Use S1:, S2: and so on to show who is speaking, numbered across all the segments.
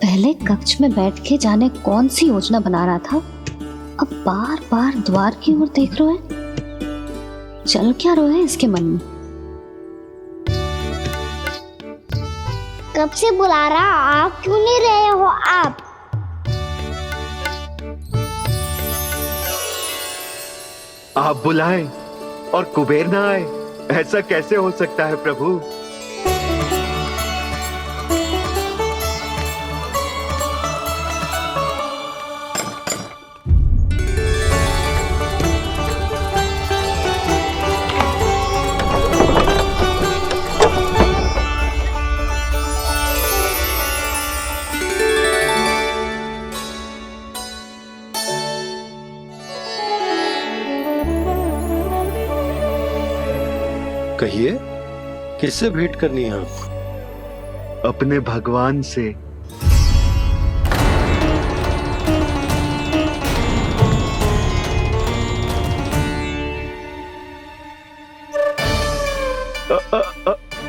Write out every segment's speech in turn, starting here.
S1: पहले कक्ष में बैठ के जाने कौन सी योजना बना रहा था, अब बार बार द्वार की ओर देख रहे हैं। चल क्या रहे हैं इसके मन में?
S2: कब से बुला रहा, आप क्यों नहीं रहे हो?
S3: आप बुलाएं और कुबेर ना आए, ऐसा कैसे हो सकता है प्रभु?
S4: कहिए, किससे भेंट करनी है आपको?
S3: अपने भगवान से।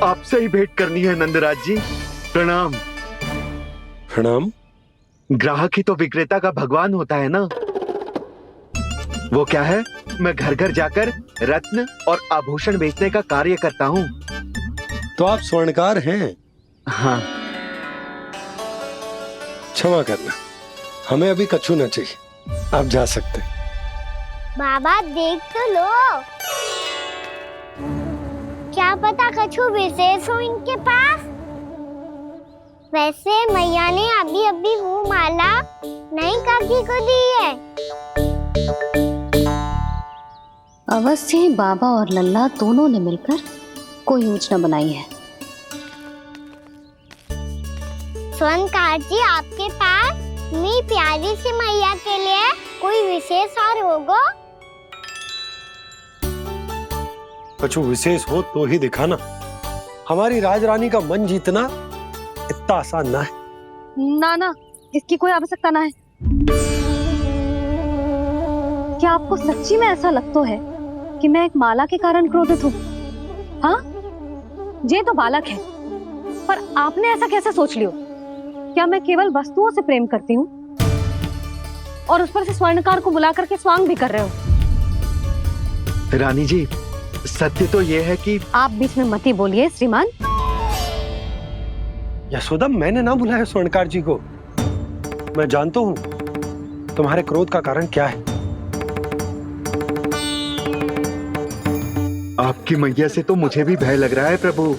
S3: आपसे ही भेंट करनी है नंदराज जी। प्रणाम।
S4: प्रणाम।
S3: ग्राहक ही तो विक्रेता का भगवान होता है ना। वो क्या है, मैं घर घर जाकर रत्न और आभूषण बेचने का कार्य करता हूँ।
S4: तो आप स्वर्णकार हैं?
S3: हाँ।
S4: क्षमा करना, हमें अभी कछु न चाहिए, आप जा सकते।
S2: बाबा देख तो लो, क्या पता कछु विशेष हो इनके पास। वैसे मैया ने अभी अभी वो माला नई काकी को दी है।
S1: अवश्य ही बाबा और लल्ला दोनों ने मिलकर कोई योजना बनाई है।
S2: स्वर्णकार जी, आपके पास मेरी प्यारी सी मैया के लिए कोई विशेष और होगा?
S4: कछु विशेष हो तो ही दिखाना। हमारी राजरानी का मन जीतना इतना आसान ना है।
S1: ना, इसकी कोई आवश्यकता ना है। क्या आपको सच्ची में ऐसा लगता है कि मैं एक माला के कारण क्रोधित हूँ? हाँ, ये तो बालक है, पर आपने ऐसा कैसे सोच लियो? क्या मैं केवल वस्तुओं से प्रेम करती हूँ और उस पर से स्वर्णकार को बुला करके स्वांग भी कर रहे हो?
S3: रानी जी, सत्य तो ये है कि
S1: आप बीच में मत ही बोलिए श्रीमान।
S4: यशोदा, मैंने ना बुलाया स्वर्णकार जी को। मैं जानता हूँ तुम्हारे क्रोध का कारण क्या है।
S3: आपकी मैया से तो मुझे भी भय लग रहा है प्रभु।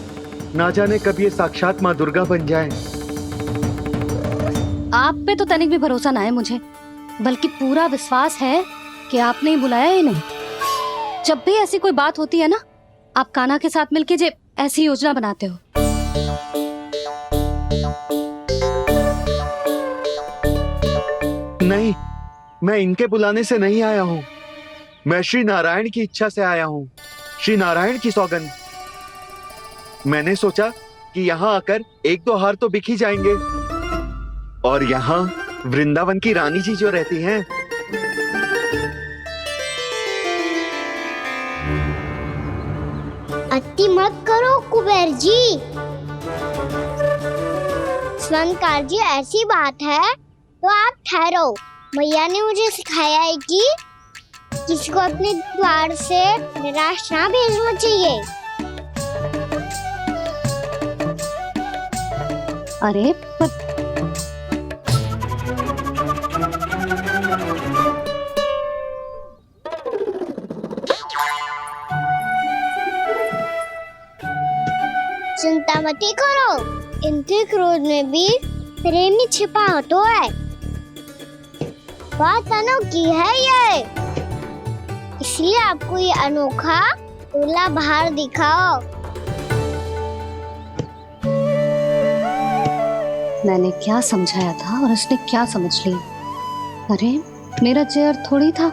S3: ना जाने कब ये साक्षात माँ दुर्गा बन जाए।
S1: आप पे तो तनिक भी भरोसा ना है मुझे, बल्कि पूरा विश्वास है कि आपने ही बुलाया ही नहीं। जब भी ऐसी कोई बात होती है ना, आप कान्हा के साथ मिलके जे ऐसी योजना बनाते हो।
S3: नहीं, मैं इनके बुलाने से नहीं आया हूँ। मैं श्री नारायण की इच्छा से आया हूँ। श्री नारायण की सौगंध। मैंने सोचा कि यहाँ आकर एक दो हार तो बिक ही जाएंगे। और यहाँ वृंदावन की रानी जी जो रहती हैं,
S2: अति मत करो कुबेर जी। स्वर्णकार जी, ऐसी बात है तो आप ठहरो। मैया ने मुझे सिखाया है कि किसी को अपने द्वार से निराश ना भेजना चाहिए।
S1: अरे पर
S2: चिंता मत करो, इनके क्रोध में भी प्रेम ही छिपा होता है। बात अनोखी है ये, इसलिए आपको ये अनोखा दूल्हा बाहर दिखाओ।
S1: मैंने क्या समझाया था और उसने क्या समझ लिया? अरे मेरा चेयर थोड़ी था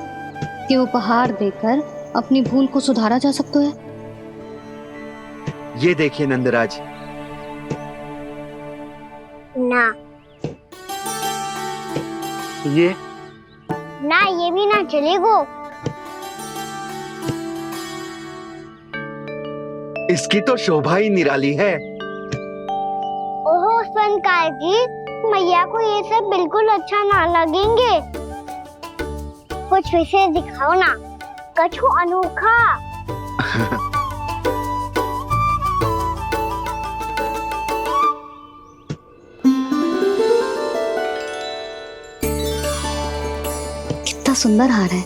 S1: कि उपहार देकर अपनी भूल को सुधारा जा सकता है।
S3: ये देखिए नंदराज।
S2: ना,
S3: ये
S2: ना, ये भी ना चलेगो।
S3: इसकी तो शोभा ही निराली है।
S2: ओहो स्वर्णकार जी, मैया को ये सब बिल्कुल अच्छा ना लगेंगे। कुछ विशेष दिखाओ ना, कछु अनोखा।
S1: कितना सुंदर हार है,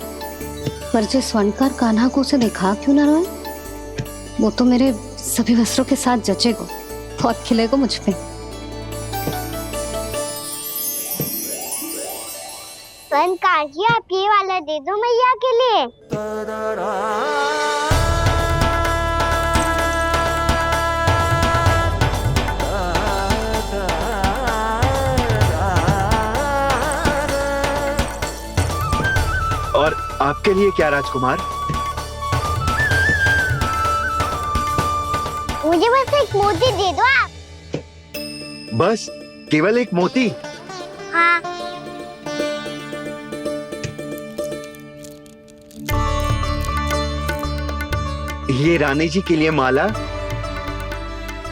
S1: पर जो स्वर्णकार कान्हा को उसे दिखा क्यों ना रोए? वो तो मेरे सभी वस्त्रों के साथ जचेगा, बहुत खिलेगा मुझ पे।
S2: स्वर्णकार जी, आप ये वाला दे दो मैया के लिए।
S3: और आपके लिए क्या राजकुमार?
S2: मुझे बस एक मोती दे दो आप।
S3: बस केवल एक मोती?
S2: हाँ।
S3: ये रानी जी के लिए माला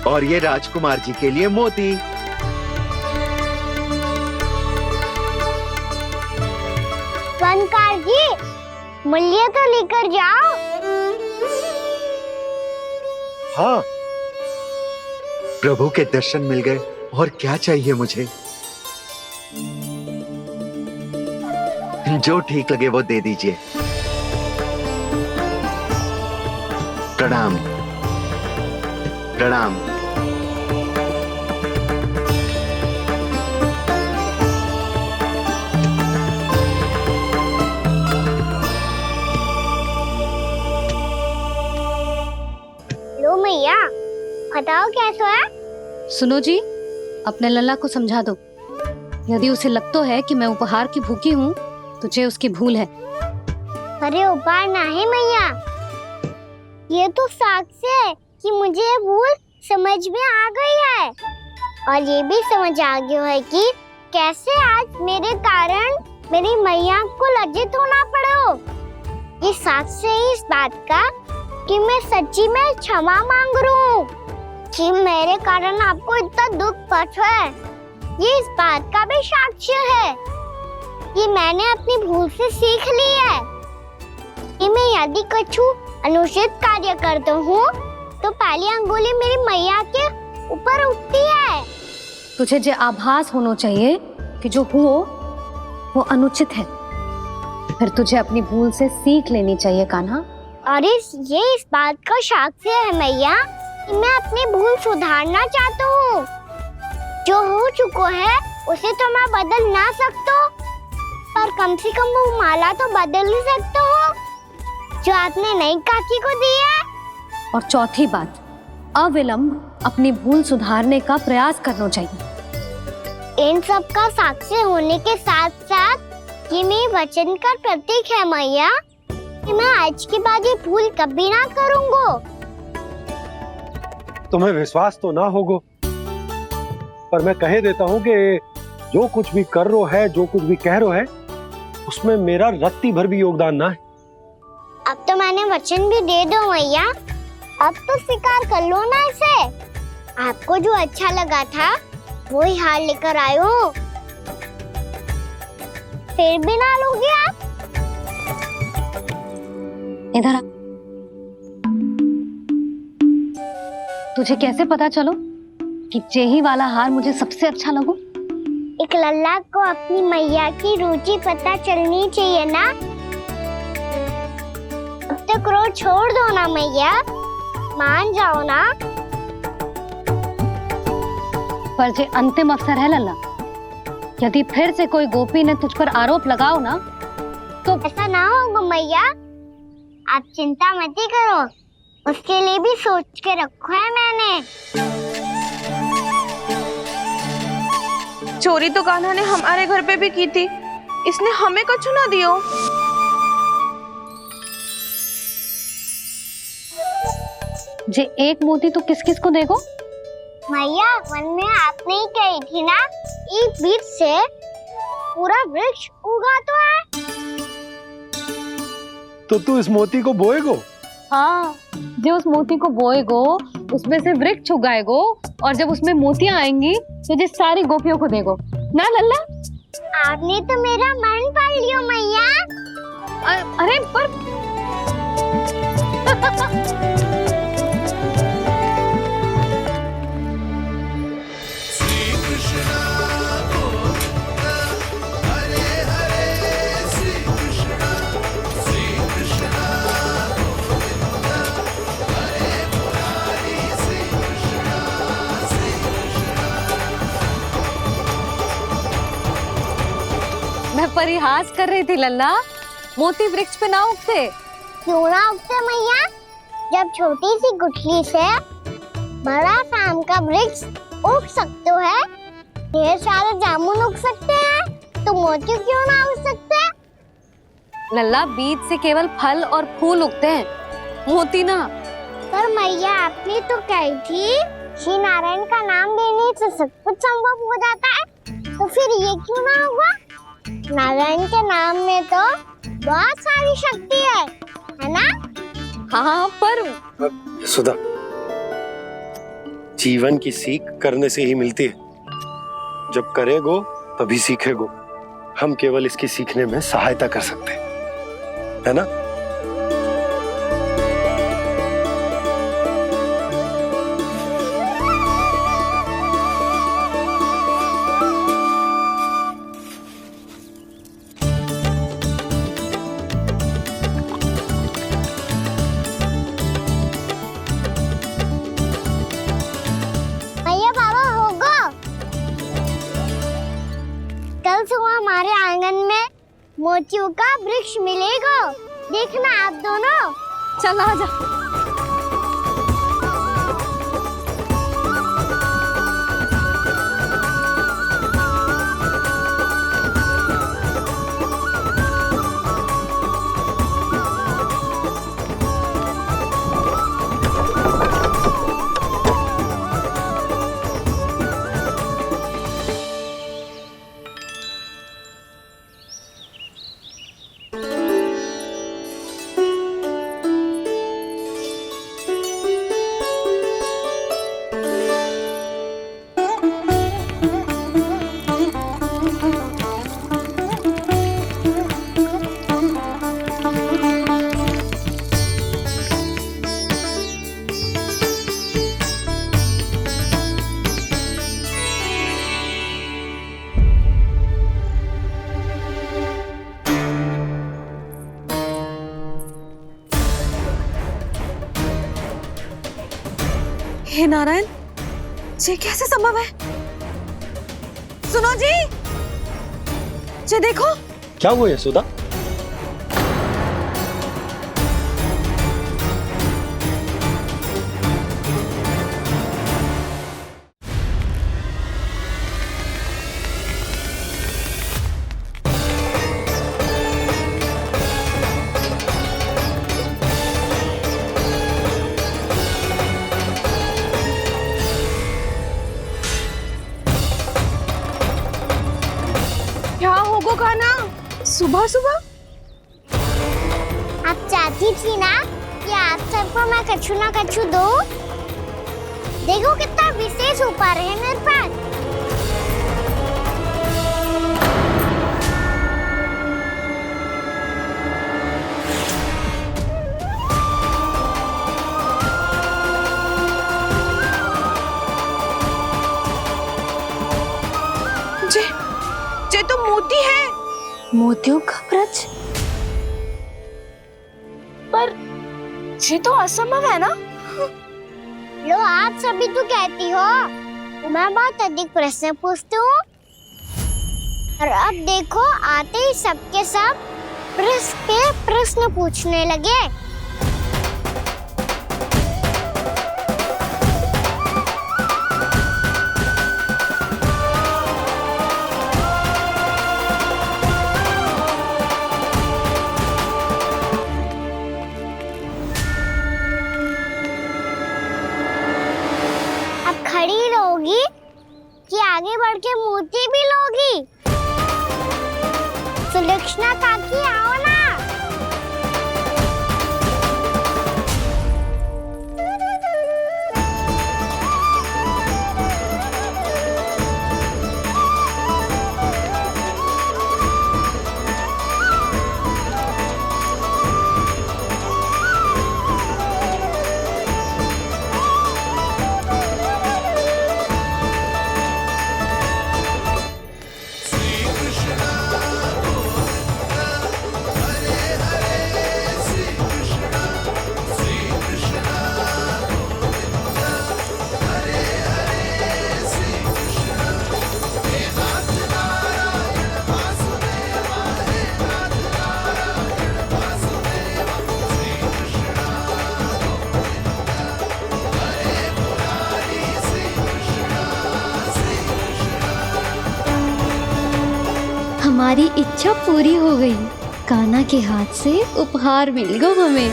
S3: और ये राजकुमार जी के लिए मोती।
S2: स्वर्णकार जी, मूल्य तो लेकर जाओ।
S4: हाँ,
S3: प्रभु के दर्शन मिल गए, और क्या चाहिए मुझे? जो ठीक लगे वो दे दीजिए। प्रणाम प्रणाम।
S2: लो मैया, बताओ कैसा है?
S1: सुनो जी, अपने लल्ला को समझा दो। यदि उसे लगता है कि मैं उपहार की भूखी हूँ, तो ये उसकी भूल है।
S2: अरे उपहार ना है मैया, ये तो साक्ष्य है कि मुझे ये भूल समझ में आ गई है, और ये भी समझ आ गया है कि कैसे आज मेरे कारण मेरी मैया को लज्जित होना पड़ो। ये साक्ष्य है इस बात का कि मैं सच्ची में क्षमा मांग रहा हूँ कि मेरे कारण आपको इतना दुख पहुंचा है। ये इस बात का भी साक्ष्य है कि मैंने अपनी भूल से सीख ली है कि मैं यदि कछु अनुचित कार्य करता हूँ तो पहली अंगुली मेरी मैया के ऊपर उठती है।
S1: तुझे जो आभास होना चाहिए कि जो हुआ वो अनुचित है, फिर तुझे अपनी भूल से सीख लेनी चाहिए कान्हा।
S2: और ये इस बात का साक्ष्य है मैया कि मैं अपनी भूल सुधारना चाहता हूँ। जो हो चुका है उसे तो मैं बदल ना सकता, पर कम से कम वो माला तो बदल ही सकता हूँ जो आपने नई काकी को दी है।
S1: और चौथी बात, अविलंब अपनी भूल सुधारने का प्रयास करना चाहिए।
S2: इन सब का साक्षी होने के साथ साथ ये मेरे वचन का प्रतीक है मैया कि मैं आज के बाद ये भूल कभी ना करूँगा।
S4: तुम्हें विश्वास तो ना होगो, पर मैं कह देता हूँ कि जो कुछ भी कर रो है, जो कुछ भी कह रो है, उसमें मेरा रत्ती भर भी योगदान ना है।
S2: अब तो मैंने वचन भी दे दो मैया, अब तो स्वीकार कर लो ना इसे। आपको जो अच्छा लगा था वो ही हार लेकर आयो, फिर भी ना लोगे आप?
S1: इधर आ। तुझे कैसे पता चलो कि यही वाला हार मुझे सबसे अच्छा लगो?
S2: एक लल्ला को अपनी मैया की रुचि पता चलनी चाहिए ना। अब तो क्रोध छोड़ दो ना मैया, मान जाओ ना।
S1: पर जे अंतिम अवसर है लल्ला, यदि फिर से कोई गोपी ने तुझ पर आरोप लगाओ ना तो
S2: ऐसा ना होगा मैया, आप चिंता मत ही करो, उसके लिए भी सोच के रखा है मैंने।
S5: चोरी तो कान्हा ने हमारे घर पे भी की थी, इसने हमें कुछ ना दियो।
S1: जे एक मोती तो किस किस को देगो?
S2: मैया, मन में आपने ही कही थी ना, एक बीज से पूरा वृक्ष उगा तो है।
S4: तो तू इस मोती को बोएगो?
S1: हाँ, जो उस मोती को बोएगो उसमें से वृक्ष उगाएगो, और जब उसमें मोतियां आएंगी तो जो सारी गोपियों को देगो। ना लल्ला।
S2: आपने तो मेरा मन पढ़ लियो मैया।
S1: अरे पर मैं परिहास कर रही थी लल्ला, मोती वृक्ष पे ना उगते।
S2: क्यों ना उगते मैया? जब छोटी सी गुठली से बड़ा आम का वृक्ष उग सकते है, ढेर सारे जामुन उग सकते हैं, तो मोती क्यों ना उग सकते?
S1: लल्ला, बीज से केवल फल और फूल उगते हैं, मोती ना।
S2: पर मैया आपने तो कही थी श्री नारायण का नाम लेने से सब कुछ संभव हो जाता है, तो फिर ये क्यों ना हुआ? नारायण के नाम में तो बहुत सारी शक्ति है ना?
S1: हाँ पर
S4: सुधा, जीवन की सीख करने से ही मिलती है। जब करेगो तभी सीखेगो। हम केवल इसकी सीखने में सहायता कर सकते हैं, है ना?
S2: भैया बाबा होगो, कल सुबह हमारे आंगन में मोतियों का वृक्ष मिलेगा, देखना आप दोनों।
S1: चल आजा। हे नारायण, ये कैसे संभव है? सुनो जी, ये देखो।
S4: क्या हुआ यशोदा?
S5: क्या होगो खाना सुबह सुबह?
S2: आप चाहती थी ना कि आप सबको मैं कछु ना कछु दूं? देखो कितना विशेष उपहार है मेरे पास।
S5: ये तो मोती है।
S1: मोतियों का ब्रज?
S5: पर ये तो असंभव है ना?
S2: लो, आप सभी तो कहती हो मैं बहुत अधिक प्रश्न पूछती हूँ, और अब देखो आते ही सबके सब प्रश्न पूछने लगे। खड़ी रहोगी कि आगे बढ़ के मोती भी लोगी? सुलक्षणा काकी आओ ना।
S6: हमारी इच्छा पूरी हो गई। कान्हा के हाथ से उपहार मिल गया हमें।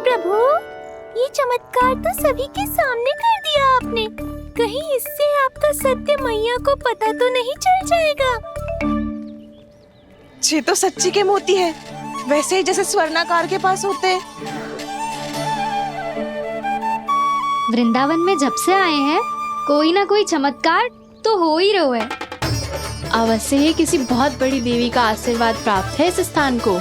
S7: प्रभु, ये चमत्कार तो सभी के सामने कर दिया आपने। कहीं इससे आपका सत्य मैया को पता तो नहीं चल जाएगा?
S5: ये तो सच्ची के मोती है, वैसे ही जैसे स्वर्णाकार के पास होते हैं।
S6: वृंदावन में जब से आए हैं कोई ना कोई चमत्कार तो हो ही रहा है। अवश्य ही किसी बहुत बड़ी देवी का आशीर्वाद प्राप्त है इस स्थान को।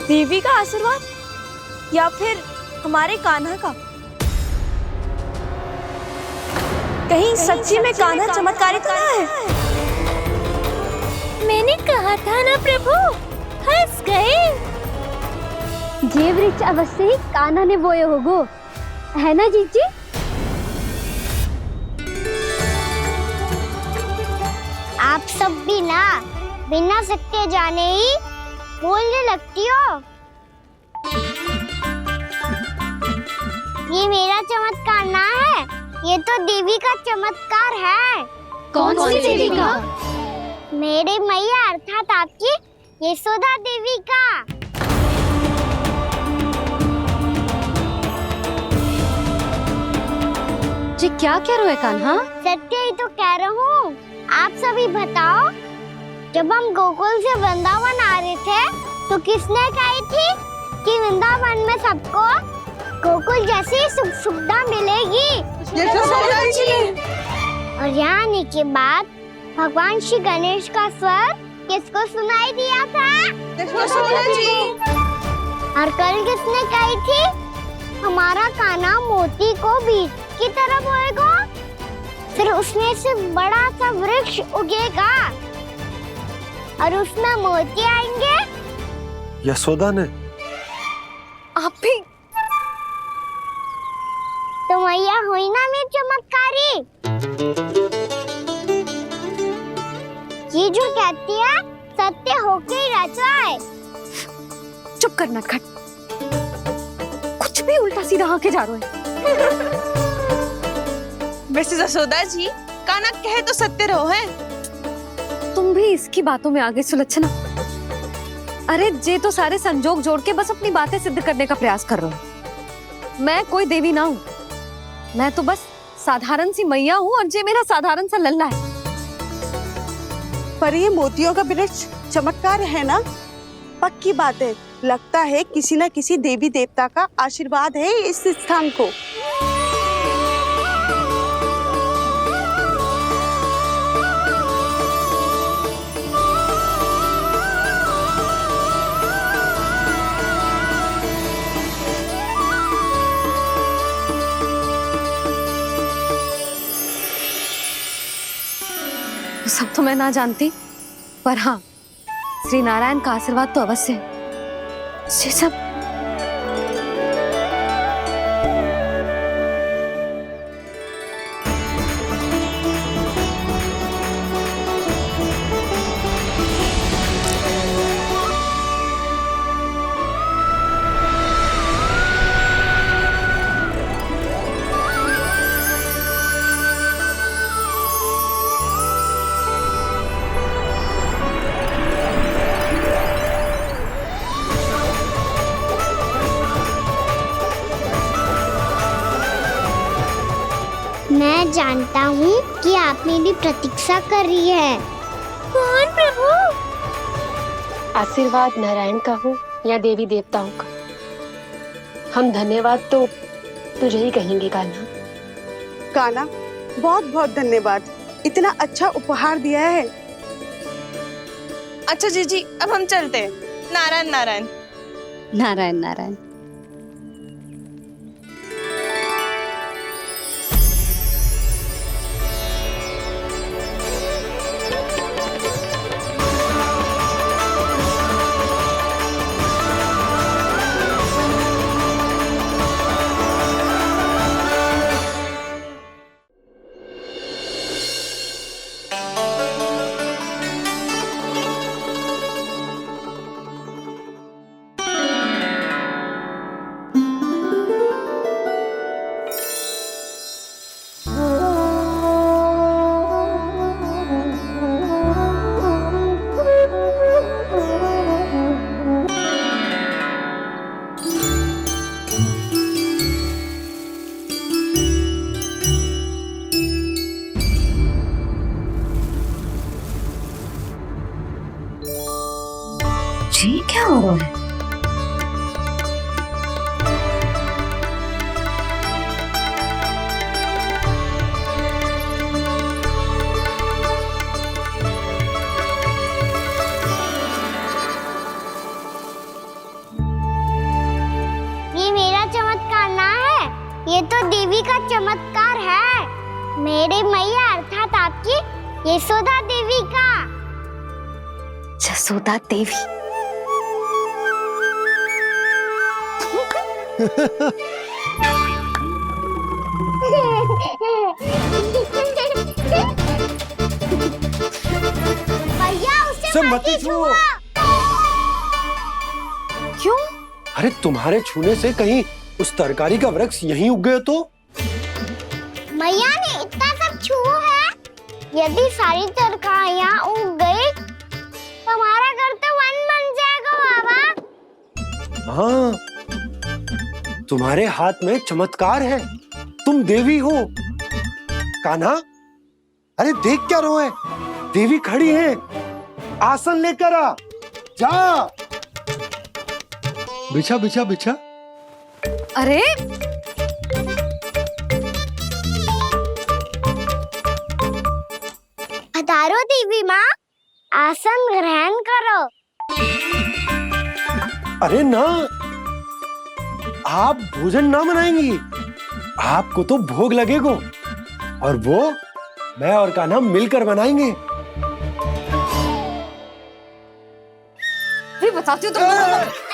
S5: देवी का आशीर्वाद या फिर हमारे कान्हा का? कहीं सच्ची में कान्हा चमत्कारी तो ना है?
S7: मैंने कहा था ना प्रभु, हंस गए।
S2: ये वृक्ष अवश्य ही कान्हा ने बोए होगो, है ना जीजी? आप सब भी ना बिना सत्य जाने ही बोलने लगती हो। ये मेरा चमत्कार ना है, ये तो देवी का चमत्कार है।
S6: कौन सी देवी का?
S2: मेरे मैया अर्थात आपकी यशोदा देवी का।
S1: जी क्या कह रहे हो कान्हा?
S2: सत्य ही तो कह रहा हूँ। आप सभी बताओ, जब हम गोकुल से वृंदावन आ रहे थे तो किसने कही थी कि वृंदावन में सबको गोकुल जैसी सुख सुविधा मिलेगी?
S5: यशोदा जी ने।
S2: और यहाँ आने के बाद भगवान श्री गणेश का स्वर किसको सुनाई दिया था?
S5: यशोदा जी।
S2: और कल किसने कही थी हमारा कान्हा मोती को बीज की तरह बोएगा, फिर उसमें से बड़ा सा वृक्ष उगेगा और उसमें मोती आएंगे?
S4: यशोदा ने।
S1: आप भी
S2: तो मैया हुई ना मेरी चमत्कारी। ये जो कहती है सत्य होके ही रहता है।
S1: चुप कर नटखट, कुछ भी उल्टा सीधा आके जा रहे हैं।
S5: वैसे यशोदा जी, कान्हा कहे तो सत्य रहो है।
S1: तुम भी इसकी बातों में आगे सुलझना। अरे जे तो सारे संजोग जोड़ के बस अपनी बातें सिद्ध करने का प्रयास कर रहे हो। मैं कोई देवी ना हूँ, मैं तो बस साधारण सी मैया हूँ और जे मेरा साधारण सा लल्ला है।
S8: पर ये मोतियों का वृक्ष चमत्कार है ना? पक्की बात है, लगता है किसी न किसी देवी देवता का आशीर्वाद है इस स्थान को।
S1: सब तो मैं ना जानती, पर हाँ, श्री नारायण का आशीर्वाद तो अवश्य है। ये सब
S2: मैं जानता हूँ कि आप मेरी प्रतीक्षा कर रही है।
S7: कौन प्रभु?
S9: आशीर्वाद नारायण का हो या देवी देवताओं का, हम धन्यवाद तो तुझे ही कहेंगे कान्हा।
S8: कान्हा, बहुत बहुत धन्यवाद, इतना अच्छा उपहार दिया है।
S5: अच्छा जीजी, अब हम चलते हैं। नारायण नारायण।
S1: नारायण नारायण। ये क्या हो रहा है?
S2: ये मेरा चमत्कार ना है, ये तो देवी का चमत्कार है। मेरे मैया अर्थात आपकी यशोदा देवी का।
S1: जसोदा देवी।
S2: भैया उसे
S4: मत छुओ।
S1: क्यों?
S4: अरे तुम्हारे छूने से कहीं उस तरकारी का वृक्ष यहीं उग गए तो?
S2: मैया ने इतना सब छुआ है, यदि सारी तरकारियां उग गई तो हमारा घर तो वन बन जाएगा बाबा।
S4: हाँ, तुम्हारे हाथ में चमत्कार है, तुम देवी हो। कान्हा, अरे देख क्या रहो है, देवी खड़ी है, आसन लेकर आ, जा। बिछा बिछा बिछा।
S1: अरे
S2: पधारो देवी माँ, आसन ग्रहण करो।
S4: अरे ना, आप भोजन ना बनाएंगी, आपको तो भोग लगेगा और वो मैं और कान्हा मिलकर बनाएंगे।
S1: भी बताती हूँ तुमको।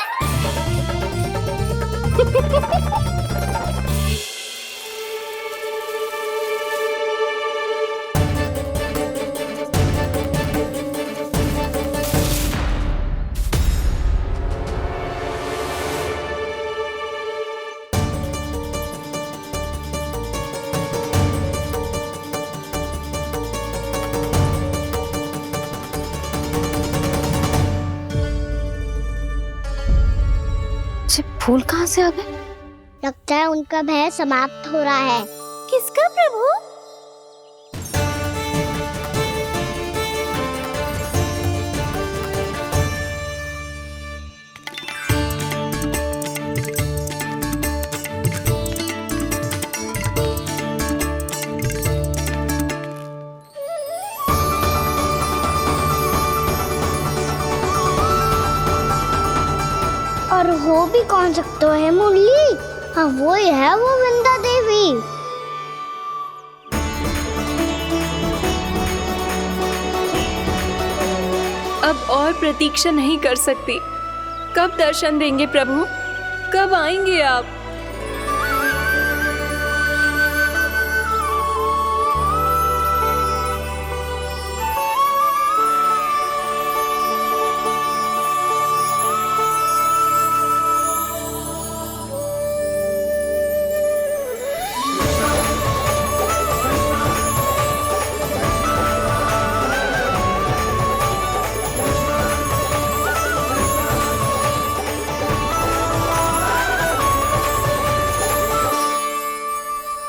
S1: फूल कहाँ से आ गए?
S2: लगता है उनका भय समाप्त हो रहा है।
S7: किसका प्रभु?
S2: और हो भी कौन सकता है मुरली? हाँ वो ही है, वो वृंदा देवी।
S5: अब और प्रतीक्षा नहीं कर सकती। कब दर्शन देंगे प्रभु? कब आएंगे आप?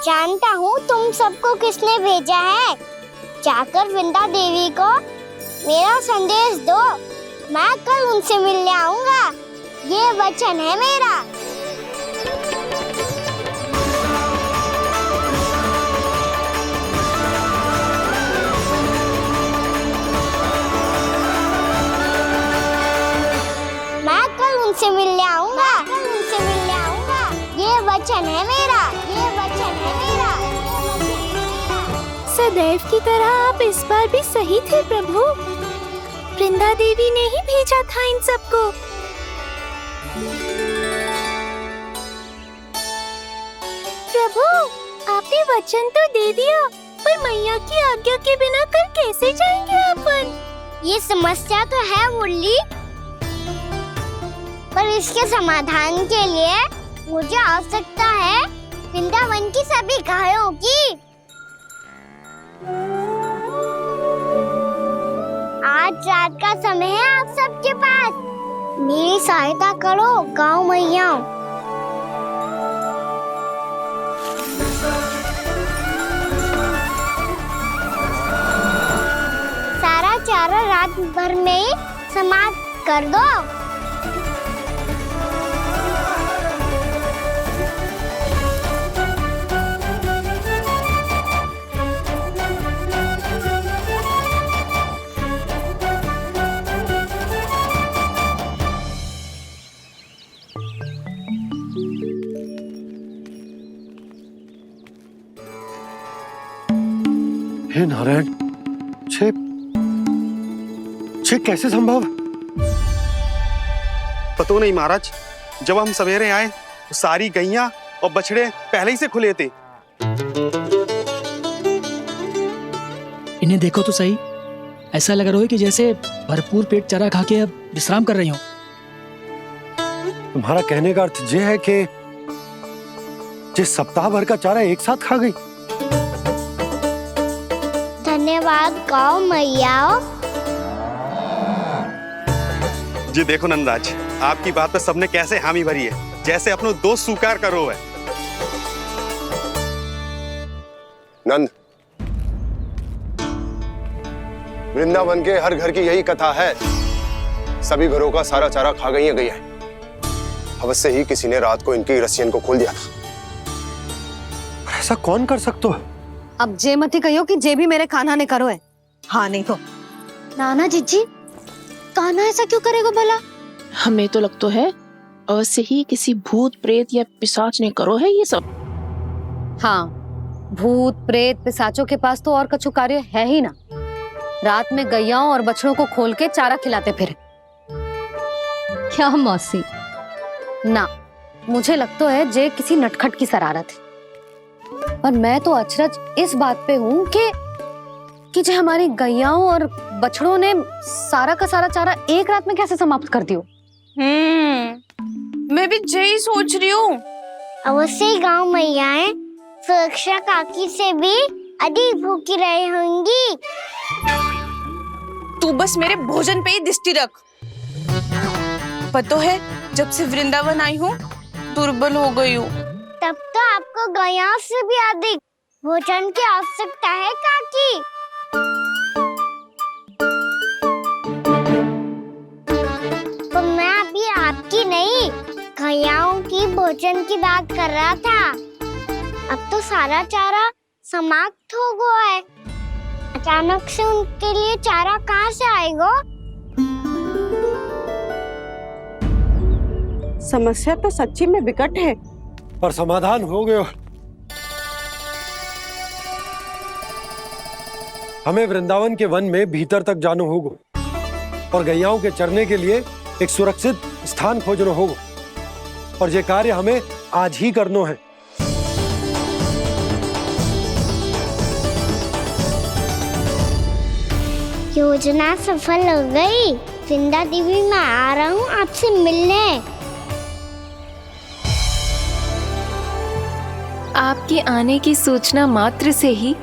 S2: जानता हूँ तुम सबको किसने भेजा है। जाकर वृंदा देवी को मेरा संदेश दो, मैं कल उनसे मिलने आऊंगा, ये वचन है मेरा। मैं कल उनसे मिलने आऊंगा, ये वचन है मेरा, ये वचन है मेरा।
S7: सदैव की तरह आप इस बार भी सही थे प्रभु। वृंदा देवी ने ही भेजा था इन सबको। प्रभु, आपने वचन तो दे दिया, पर मैया की आज्ञा के बिना कल कैसे जाएंगे अपन?
S2: ये समस्या तो है मुरली, पर इसके समाधान के लिए मुझे आवश्यकता है वृंदावन की सभी गायों की। आज रात का समय है आप सबके पास, मेरी सहायता करो गाँव मैया। सारा चारा रात भर में समाप्त कर दो।
S4: हे नारायण, छे कैसे संभव?
S10: पता नहीं महाराज, जब हम सवेरे आए तो सारी गैया और बछड़े पहले ही से खुले थे।
S11: इन्हें देखो तो सही, ऐसा लग रहा है कि जैसे भरपूर पेट चारा खा के अब विश्राम कर रही हो।
S4: तुम्हारा कहने का अर्थ यह है कि जिस सप्ताह भर का चारा एक साथ खा गई।
S2: धन्यवाद गाओ मैया।
S10: जी देखो नंदराज, आपकी बात पे सबने कैसे हामी भरी है, जैसे अपनो दोस्त स्वीकार करो है।
S12: नंद, वृंदावन के हर घर की यही कथा है, सभी घरों का सारा चारा खा गई है गैया। अवश्य ही किसी ने रात को इनकी रस्सियन को खोल दिया था।
S4: ऐसा कौन कर सकते हो?
S1: अब जे मत ही कहियो कि जे भी मेरे कान्हा ने करो है। हाँ नहीं तो
S6: नाना जीजी, कान्हा ऐसा क्यों करेगा भला?
S13: हमें तो लगता है अवश्य ही किसी भूत प्रेत या पिशाच ने करो है ये सब।
S1: हाँ, भूत प्रेत पिशाचों के पास तो और कछु कार्य है ही ना। रात में गैयाओं और बछड़ों को खोल के चारा खिलाते फिर। क्या मौसी? ना, मुझे लगता है जे किसी नटखट की शरारत है। पर मैं तो अचरज इस बात पे हूँ कि जो हमारी गैयाओं और बछड़ों ने सारा का सारा चारा एक रात में कैसे समाप्त कर दियो।
S7: मैं भी यही सोच रही हूँ।
S2: अवश्य ही गाँव मैयाएं सुरक्षा काकी से भी अधिक भूखी रही होंगी।
S7: तू बस मेरे भोजन पे ही दृष्टि रख। पता है, जब से वृंदावन आई हूँ दुर्बल हो गई हूँ।
S2: तब तो आपको गैया से भी अधिक भोजन की आवश्यकता है काकी। तो मैं अभी आपकी नहीं, गैयाओं की भोजन की बात कर रहा था। अब तो सारा चारा समाप्त हो गया है। अचानक से उनके लिए चारा कहाँ से आएगा?
S8: समस्या तो सच्ची में विकट है,
S4: पर समाधान हो गयो। हमें वृंदावन के वन में भीतर तक जाना होगा और गैयाओं के चरने के लिए एक सुरक्षित स्थान खोजना होगा, और ये कार्य हमें आज ही करना है।
S2: योजना सफल हो गई। वृंदा देवी, मैं आ रहा हूँ आपसे मिलने।
S5: आपके आने की सूचना मात्र से ही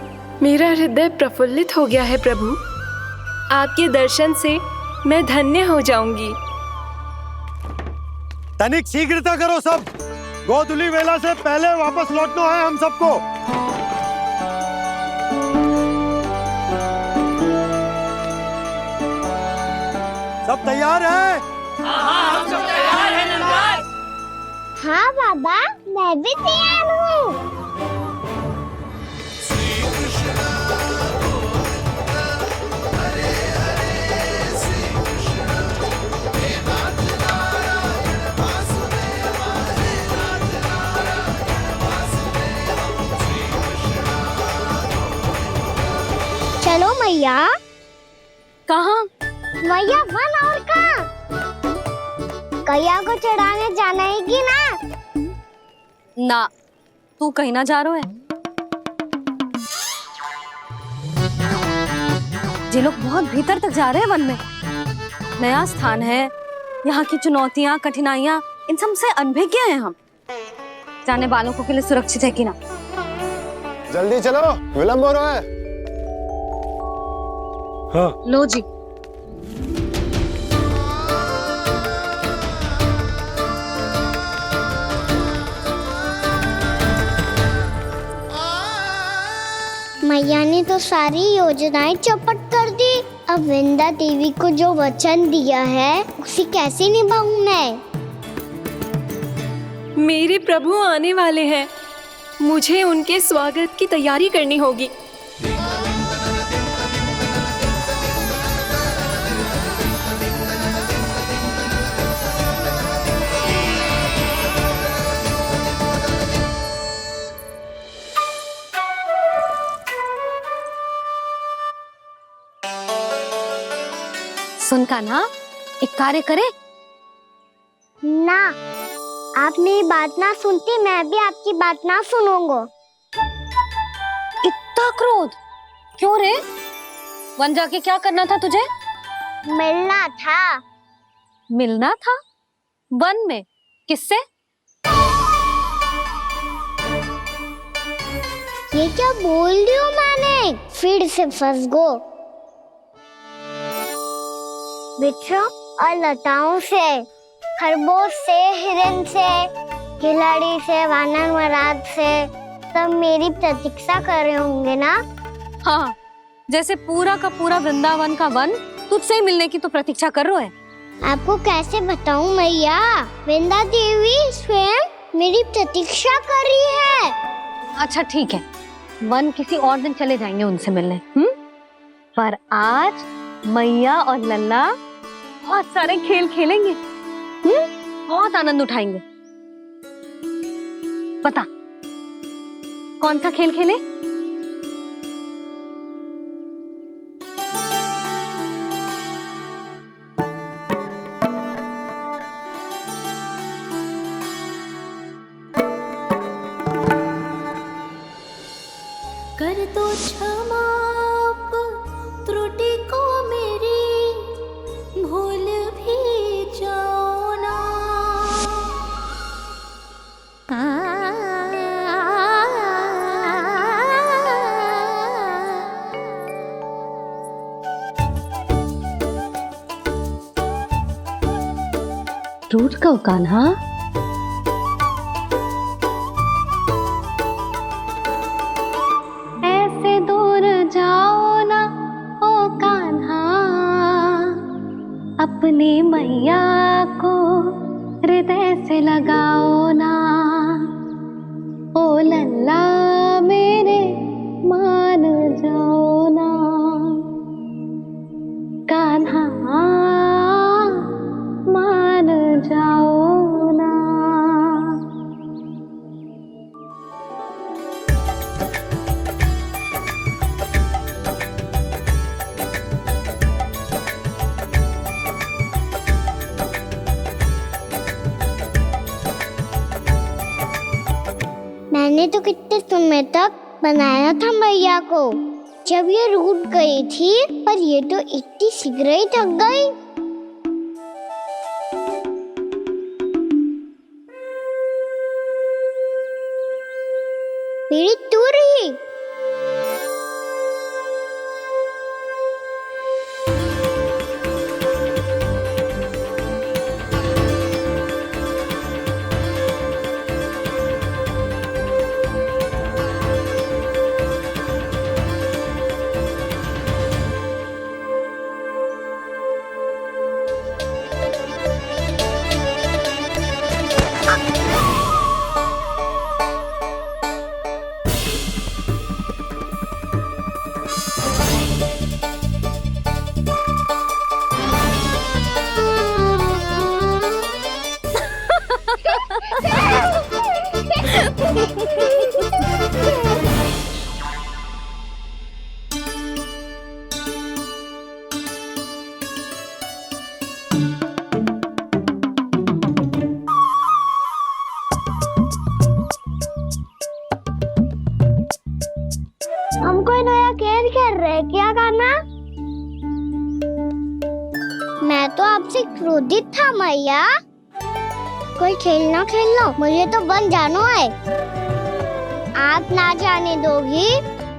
S5: मेरा हृदय प्रफुल्लित हो गया है प्रभु। आपके दर्शन से मैं धन्य हो जाऊंगी।
S4: तनिक शीघ्रता करो सब, गोधुली वेला से पहले वापस लौटना है हम सबको। सब तैयार है?
S7: हाँ, हम सब तैयार हैं नंदराज।
S2: हाँ बाबा, मैं भी तैयार हूँ। चलो मैया।
S1: कहाँ?
S2: मैया वन और कहाँ? गैया को चढ़ाने जाना है कि ना?
S1: ना, तू कहीं ना जा रहा है। ये लोग बहुत भीतर तक जा रहे हैं वन में। नया स्थान है, यहाँ की चुनौतियाँ कठिनाइयाँ इन सब से अनभिज्ञ हैं हम। जाने वालों के लिए सुरक्षित है कि ना?
S12: जल्दी चलो, विलंब हो रहा है।
S4: हाँ।
S1: लो जी।
S2: मैया ने तो सारी योजनाएं चौपट कर दी। अब वृंदा देवी को जो वचन दिया है उसे कैसे निभाऊं मैं?
S5: मेरे प्रभु आने वाले हैं, मुझे उनके स्वागत की तैयारी करनी होगी।
S1: कान्हा, एक कार्य करे।
S2: ना, आप मेरी बात ना सुनती, मैं भी आपकी बात ना सुनूंगा।
S1: इतना क्रोध क्यों रे? वन जाके क्या करना था तुझे?
S2: मिलना था।
S1: मिलना था? वन में? किससे?
S2: ये क्या बोल रही हूँ मैंने? फिर से फंस गो। वृक्षों और लताओं से, खरगोश से, हिरन से, खिलाड़ी से, वानर महाराज से, सब मेरी प्रतीक्षा कर रहे होंगे ना?
S1: हाँ, जैसे पूरा का पूरा वृंदावन का वन तुझसे ही मिलने की तो प्रतीक्षा कर रहा है।
S2: आपको कैसे बताऊं मैया? वृंदा देवी स्वयं मेरी प्रतीक्षा कर रही है।
S1: अच्छा ठीक है, वन किसी और दिन चले जाएंगे उनसे मिलने। पर आज मैया और लल्ला बहुत सारे खेल खेलेंगे। बहुत आनंद उठाएंगे। बता, कौन सा खेल खेले?
S7: कर दो क्षमा त्रुटि को मेरी, भूल भी जाओ ना।
S1: टूट कब कान्हा? ऐसे दूर जाओ ना ओ कान्हा, अपने मैया को हृदय से लगाओ ना। ओ लल्ला मेरे मान जाओ ना, कान्हा मान जाओ ना।
S2: मैंने तो कितने समय तक बनाया था मैया को, जब ये रूठ गई थी, पर ये तो इतनी शीघ्र ही थक गई। मेरी दूर ही। हम कोई नया खेल खेल रहे हैं क्या करना? मैं तो आपसे क्रोधित था मैया। कोई खेलना खेल लो, मुझे तो वन जाना है। आप ना जाने दोगी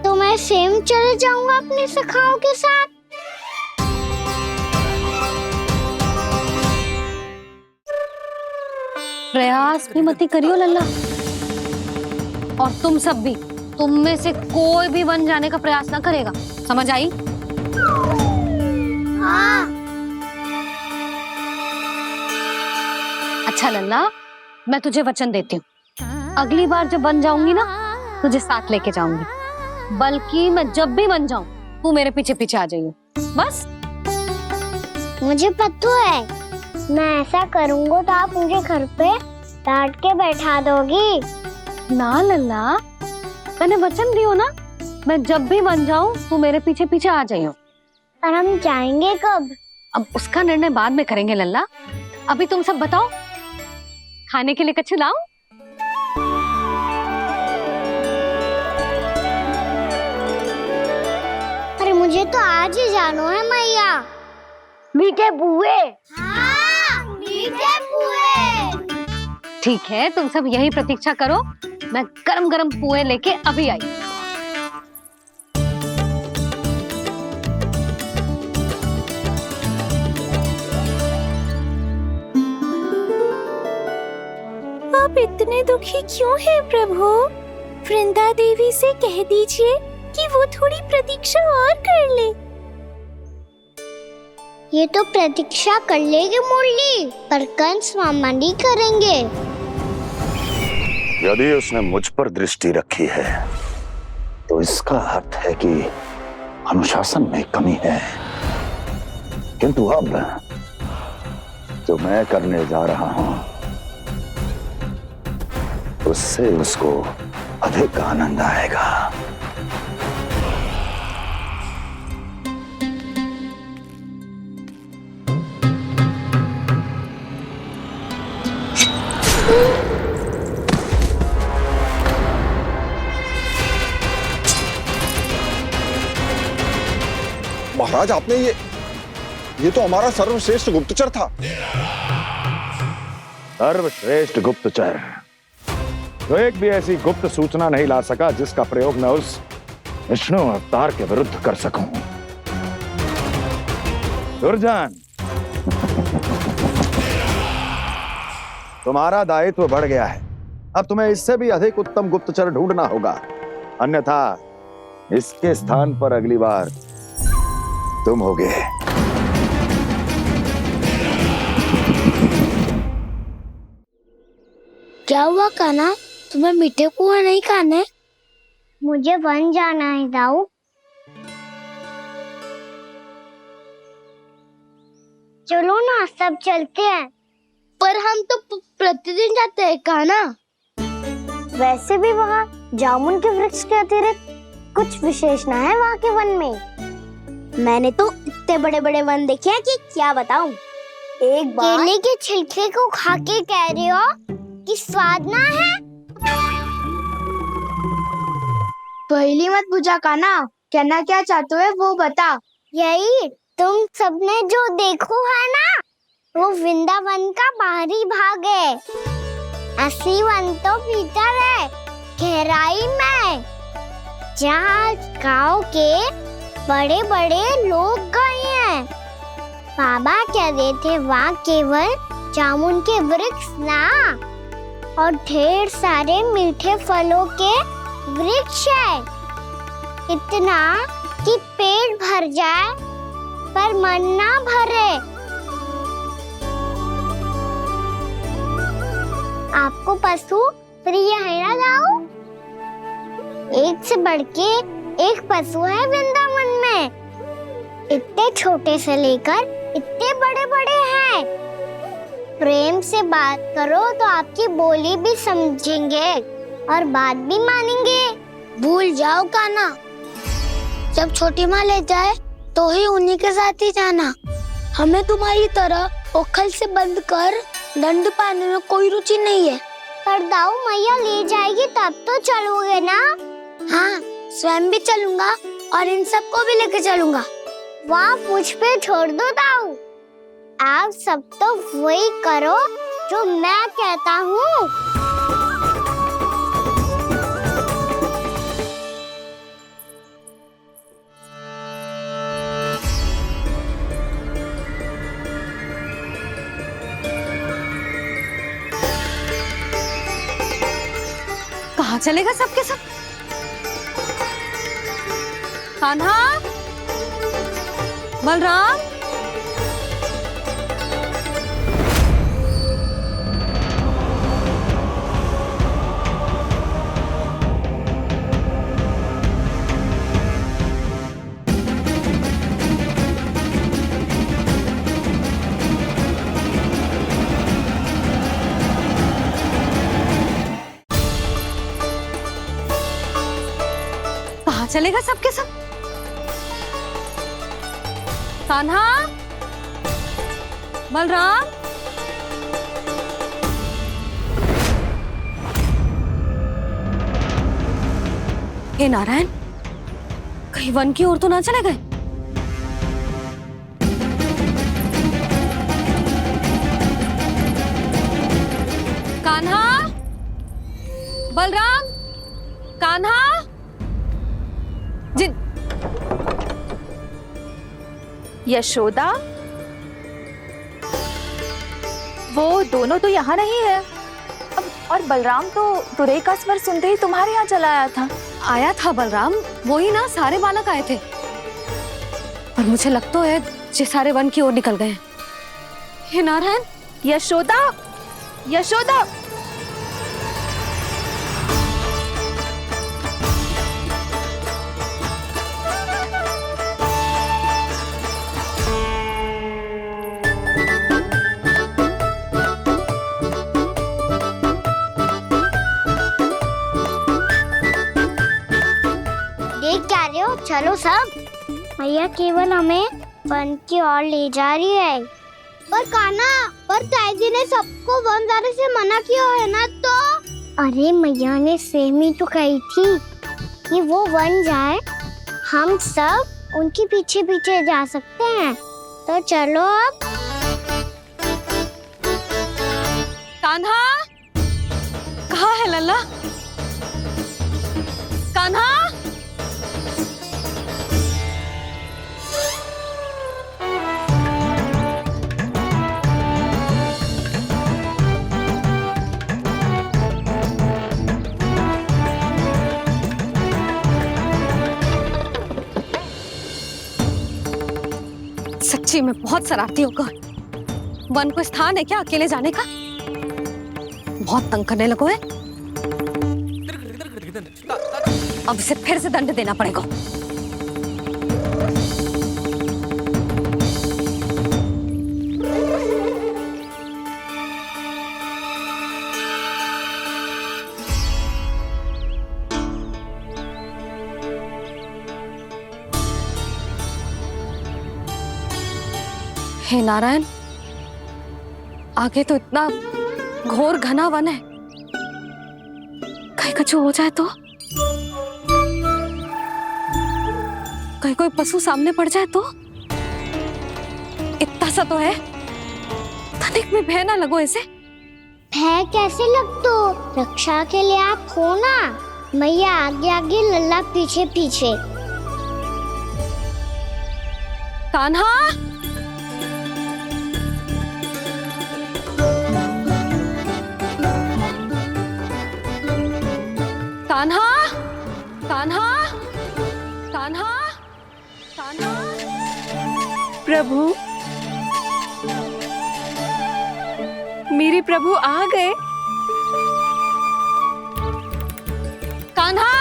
S2: तो मैं स्वयं चले जाऊंगा अपने सखाओं के साथ।
S1: प्रयास भी मत करियो लल्ला, और तुम सब भी, तुम में से कोई भी वन जाने का प्रयास ना करेगा, समझ आई?
S2: हाँ।
S1: अच्छा लल्ला, मैं तुझे वचन देती हूँ, अगली बार जब वन जाऊंगी ना, तुझे साथ लेके जाऊंगी। बल्कि मैं जब भी वन जाऊं, तू मेरे पीछे पीछे आ जाइयो, बस।
S2: मुझे पता है, मैं ऐसा करूंगा तो आप मुझे घर पे डांट के बैठा दोगी।
S1: ना लल्ला, मैंने वचन दियो ना, मैं जब भी वन जाऊं तू मेरे पीछे पीछे आ जाइयो।
S2: पर हम जाएंगे कब?
S1: अब उसका निर्णय बाद में करेंगे लल्ला। अभी तुम सब बताओ, खाने के लिए कच्छु लाऊं?
S2: अरे मुझे तो आज ही जाना है मैया। मीठे पुए। हाँ, मीठे पुए।
S1: ठीक है, तुम सब यही प्रतीक्षा करो, मैं गरम गरम पुए लेके अभी आई।
S7: आप इतने दुखी क्यों हैं प्रभु? वृंदा देवी से कह दीजिए कि वो थोड़ी प्रतीक्षा और कर ले।
S2: ये तो प्रतीक्षा कर लेगी मुरली, पर कंस मामा नहीं करेंगे।
S14: यदि उसने मुझ पर दृष्टि रखी है तो इसका अर्थ है कि अनुशासन में कमी है। किंतु अब जो मैं करने जा रहा हूं उससे उसको अधिक आनंद आएगा।
S12: महाराज, आपने ये तो हमारा सर्वश्रेष्ठ गुप्तचर था।
S14: सर्वश्रेष्ठ गुप्तचर तो एक भी ऐसी गुप्त सूचना नहीं ला सका जिसका प्रयोग मैं उस विष्णु अवतार के विरुद्ध कर सकूं। दुर्जन, तुम्हारा दायित्व बढ़ गया है। अब तुम्हें इससे भी अधिक उत्तम गुप्तचर ढूंढना होगा, अन्यथा इसके स्थान पर अगली बार तुम होगे।
S2: क्या हुआ कान्हा, तुम्हें मीठे पुए नहीं खाने? मुझे वन जाना है दाऊ। चलो ना, सब चलते हैं। पर हम तो प्रतिदिन जाते हैं कान्हा। वैसे भी वहाँ जामुन के वृक्ष के अतिरिक्त कुछ विशेष ना है वहाँ के वन में। मैंने तो इतने बड़े बड़े वन देखे हैं कि क्या बताऊं। एक बार केले के छिलके को खा के कह रहे हो कि स्वाद ना है? पहली मत पूछा कान्हा, कहना क्या चाहते हो वो बता। यही तुम सबने जो देखो है ना, वो वृंदावन का बाहरी भाग है। असली वन तो भीतर है, गहराई में, जहाँ गाँव के बड़े बड़े लोग गए हैं। बाबा कह रहे थे वहाँ केवल जामुन के वृक्ष ना, और ढेर सारे मीठे फलों के वृक्ष है। इतना कि पेट भर जाए पर मन ना भरे। आपको पशु प्रिय है ना दाऊ? एक से बढ़ के एक पशु है वृंदावन में। इतने छोटे से लेकर इतने बड़े बड़े हैं। प्रेम से बात करो तो आपकी बोली भी समझेंगे और बात भी मानेंगे। भूल जाओ कान्हा, जब छोटी माँ ले जाए तो ही उन्हीं के साथ ही जाना। हमें तुम्हारी तरह ओखल से बंद कर दंड पाने में कोई रुचि नहीं है। पर दाऊ मैया ले जाएगी तब तो चलोगे ना? हाँ, स्वयं भी चलूंगा और इन सबको भी लेके चलूंगा। वहाँ मुझ पे छोड़ दो दाऊ। आप सब तो वही करो जो मैं कहता हूँ।
S1: कहाँ चलेगा सबके सब? कान्हा, बलराम, कहाँ चलेगा सबके सब? कान्हा, बलराम, हे नारायण, कहीं वन की ओर तो ना चले गए? कान्हा, बलराम, कान्हा, जिन
S7: यशोदा, वो दोनों तो यहाँ नहीं है। अब और बलराम तो तुरई का स्वर सुनते ही तुम्हारे यहाँ चला आया था।
S1: आया था बलराम, वही ना, सारे बालक आए थे। पर मुझे लगता है ये सारे वन की ओर निकल गए। हे नारायण,
S7: यशोदा, यशोदा,
S2: देख क्या रहे हो? चलो सब। मैया केवल हमें वन की ओर ले जा रही है। पर कान्हा, पर ताईजी ने सबको वन जाने से मना किया है ना, तो अरे मैया ने सेम ही तो कही थी कि वो वन जाए, हम सब उनके पीछे पीछे जा सकते हैं। तो चलो अब।
S1: कान्हा, कहाँ है लल्ला? कान्हा, सच्ची में बहुत शरारती होकर। वन को स्थान है क्या अकेले जाने का? बहुत तंग करने लगो है। अब इसे फिर से दंड देना पड़ेगा। हे नारायण, आगे तो इतना घोर घना वन है, कहीं कुछ हो जाए तो? कहीं कोई पशु सामने पड़ जाए तो? इतना सा तो है, तनिक में भय ना लगो इसे।
S2: भय कैसे लग तो? रक्षा के लिए आप हो ना। मैया आगे आगे, लल्ला पीछे पीछे।
S1: कान्हा, कान्हा, कान्हा, कान्हा, कान्हा।
S5: प्रभु, मेरे प्रभु आ गए।
S1: कान्हा,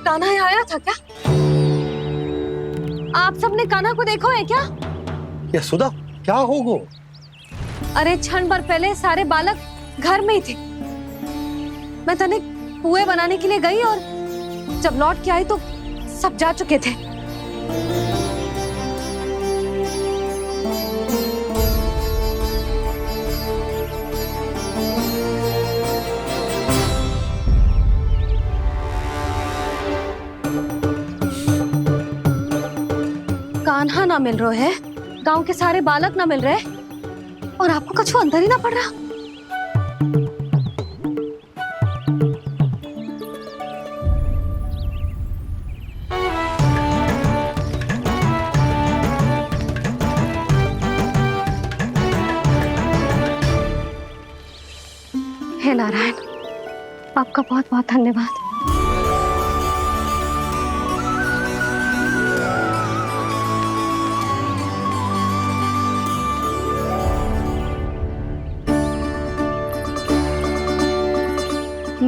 S1: कान्हा यहाँ आया था क्या? आप सबने कान्हा को देखो है क्या?
S4: यशोदा, क्या होगा?
S1: अरे क्षण भर पहले सारे बालक घर में ही थे। मैं तनिक पुए बनाने के लिए गई और जब लौट के आई तो सब जा चुके थे। कान्हा ना मिल रहे है, गांव के सारे बालक ना मिल रहे, और आपको कछु अंदर ही ना पड़ रहा। हे नारायण, आपका बहुत बहुत धन्यवाद।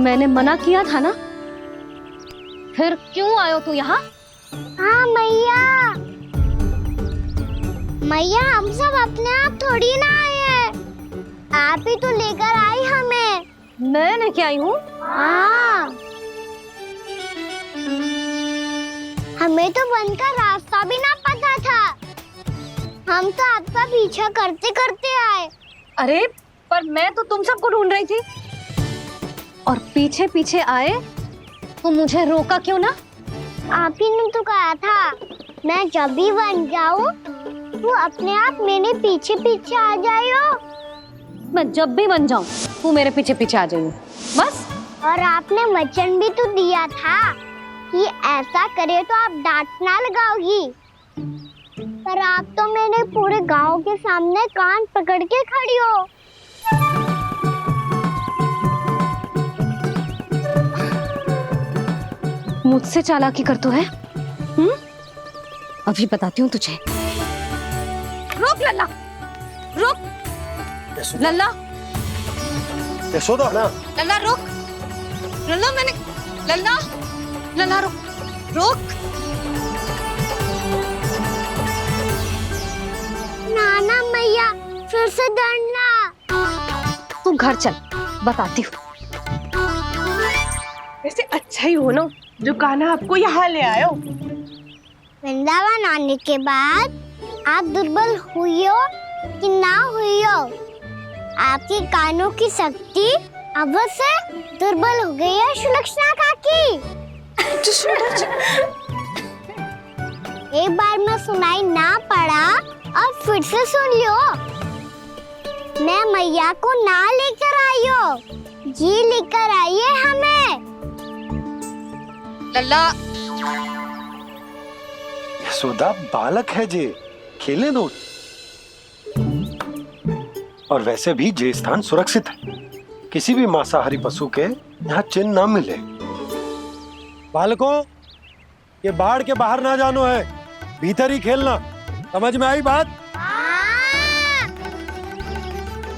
S1: मैंने मना किया था ना, फिर क्यों आयो तू यहाँ?
S2: हाँ मैया, मैया हम सब अपने आप थोड़ी ना आए हैं, आप ही तो लेकर आई हमें।
S1: मैंने क्या आई हूँ?
S2: हाँ, हमें तो वन का रास्ता भी ना पता था, हम तो आपका पीछा करते करते आए।
S1: अरे पर मैं तो तुम सबको ढूंढ रही थी, और पीछे पीछे आए तो मुझे रोका क्यों ना?
S2: आप ही ने तो कहा था मैं जब भी बन जाऊं तो अपने आप मेरे पीछे पीछे आ जाइयो।
S1: मैं जब भी बन जाऊं तू मेरे पीछे पीछे आ जाइयो, बस।
S2: और आपने वचन भी तो दिया था कि ऐसा करे तो आप डांट ना लगाओगी, पर आप तो मेरे पूरे गांव के सामने कान पकड़ के खड़ी हो।
S1: मुझसे चालाकी कर तो है? अभी बताती हूँ तुझे। रुक लल्ला, रुक लल्ला,
S4: यशोदा ना,
S1: लल्ला रुक, लल्ला मैंने, लल्ला, लल्ला रुक, रुक।
S2: नाना मैया फिर से डरना।
S1: तू घर चल, बताती हूँ।
S8: वैसे अच्छा ही हो ना जो कान्हा आपको यहाँ ले आयो।
S2: वृंदावन आने के बाद आप दुर्बल हुई हो कि ना हुई हो, आपके कानों की शक्ति अवश्य दुर्बल हो गई है सुलक्षणा काकी। एक बार में सुनाई ना पड़ा और फिर से सुन लियो। मैं मैया को ना लेकर आई हो, जी लेकर आई है हमें।
S1: लल्ला,
S4: यशोदा बालक है जे, खेले दो। और वैसे भी जे स्थान सुरक्षित है, किसी भी मांसाहारी पशु के यहाँ चिन्ह ना मिले। बालकों, ये बाढ़ के बाहर ना जानो है, भीतर ही खेलना। समझ में आई बात?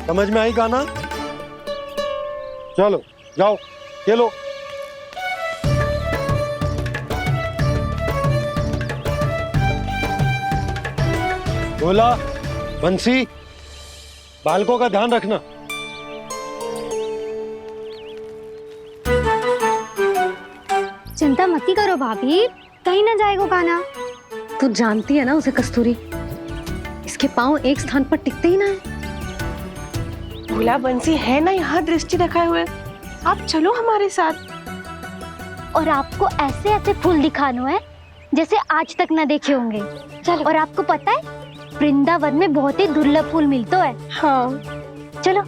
S4: समझ में आई कान्हा? चलो जाओ खेलो। बोला बंसी, बालकों का ध्यान रखना।
S1: चिंता मत करो भाभी, कहीं ना जाएगा कान्हा। तू जानती है ना उसे कस्तूरी, इसके पांव एक स्थान पर टिकते ही ना है।
S8: भोला बंसी है ना यहाँ दृष्टि रखाए हुए, आप चलो हमारे साथ।
S2: और आपको ऐसे ऐसे फूल दिखानो है जैसे आज तक न देखे होंगे। चलो। और आपको पता है वृंदावन में बहुत ही दुर्लभ फूल मिलते हैं।
S8: हाँ
S2: चलो।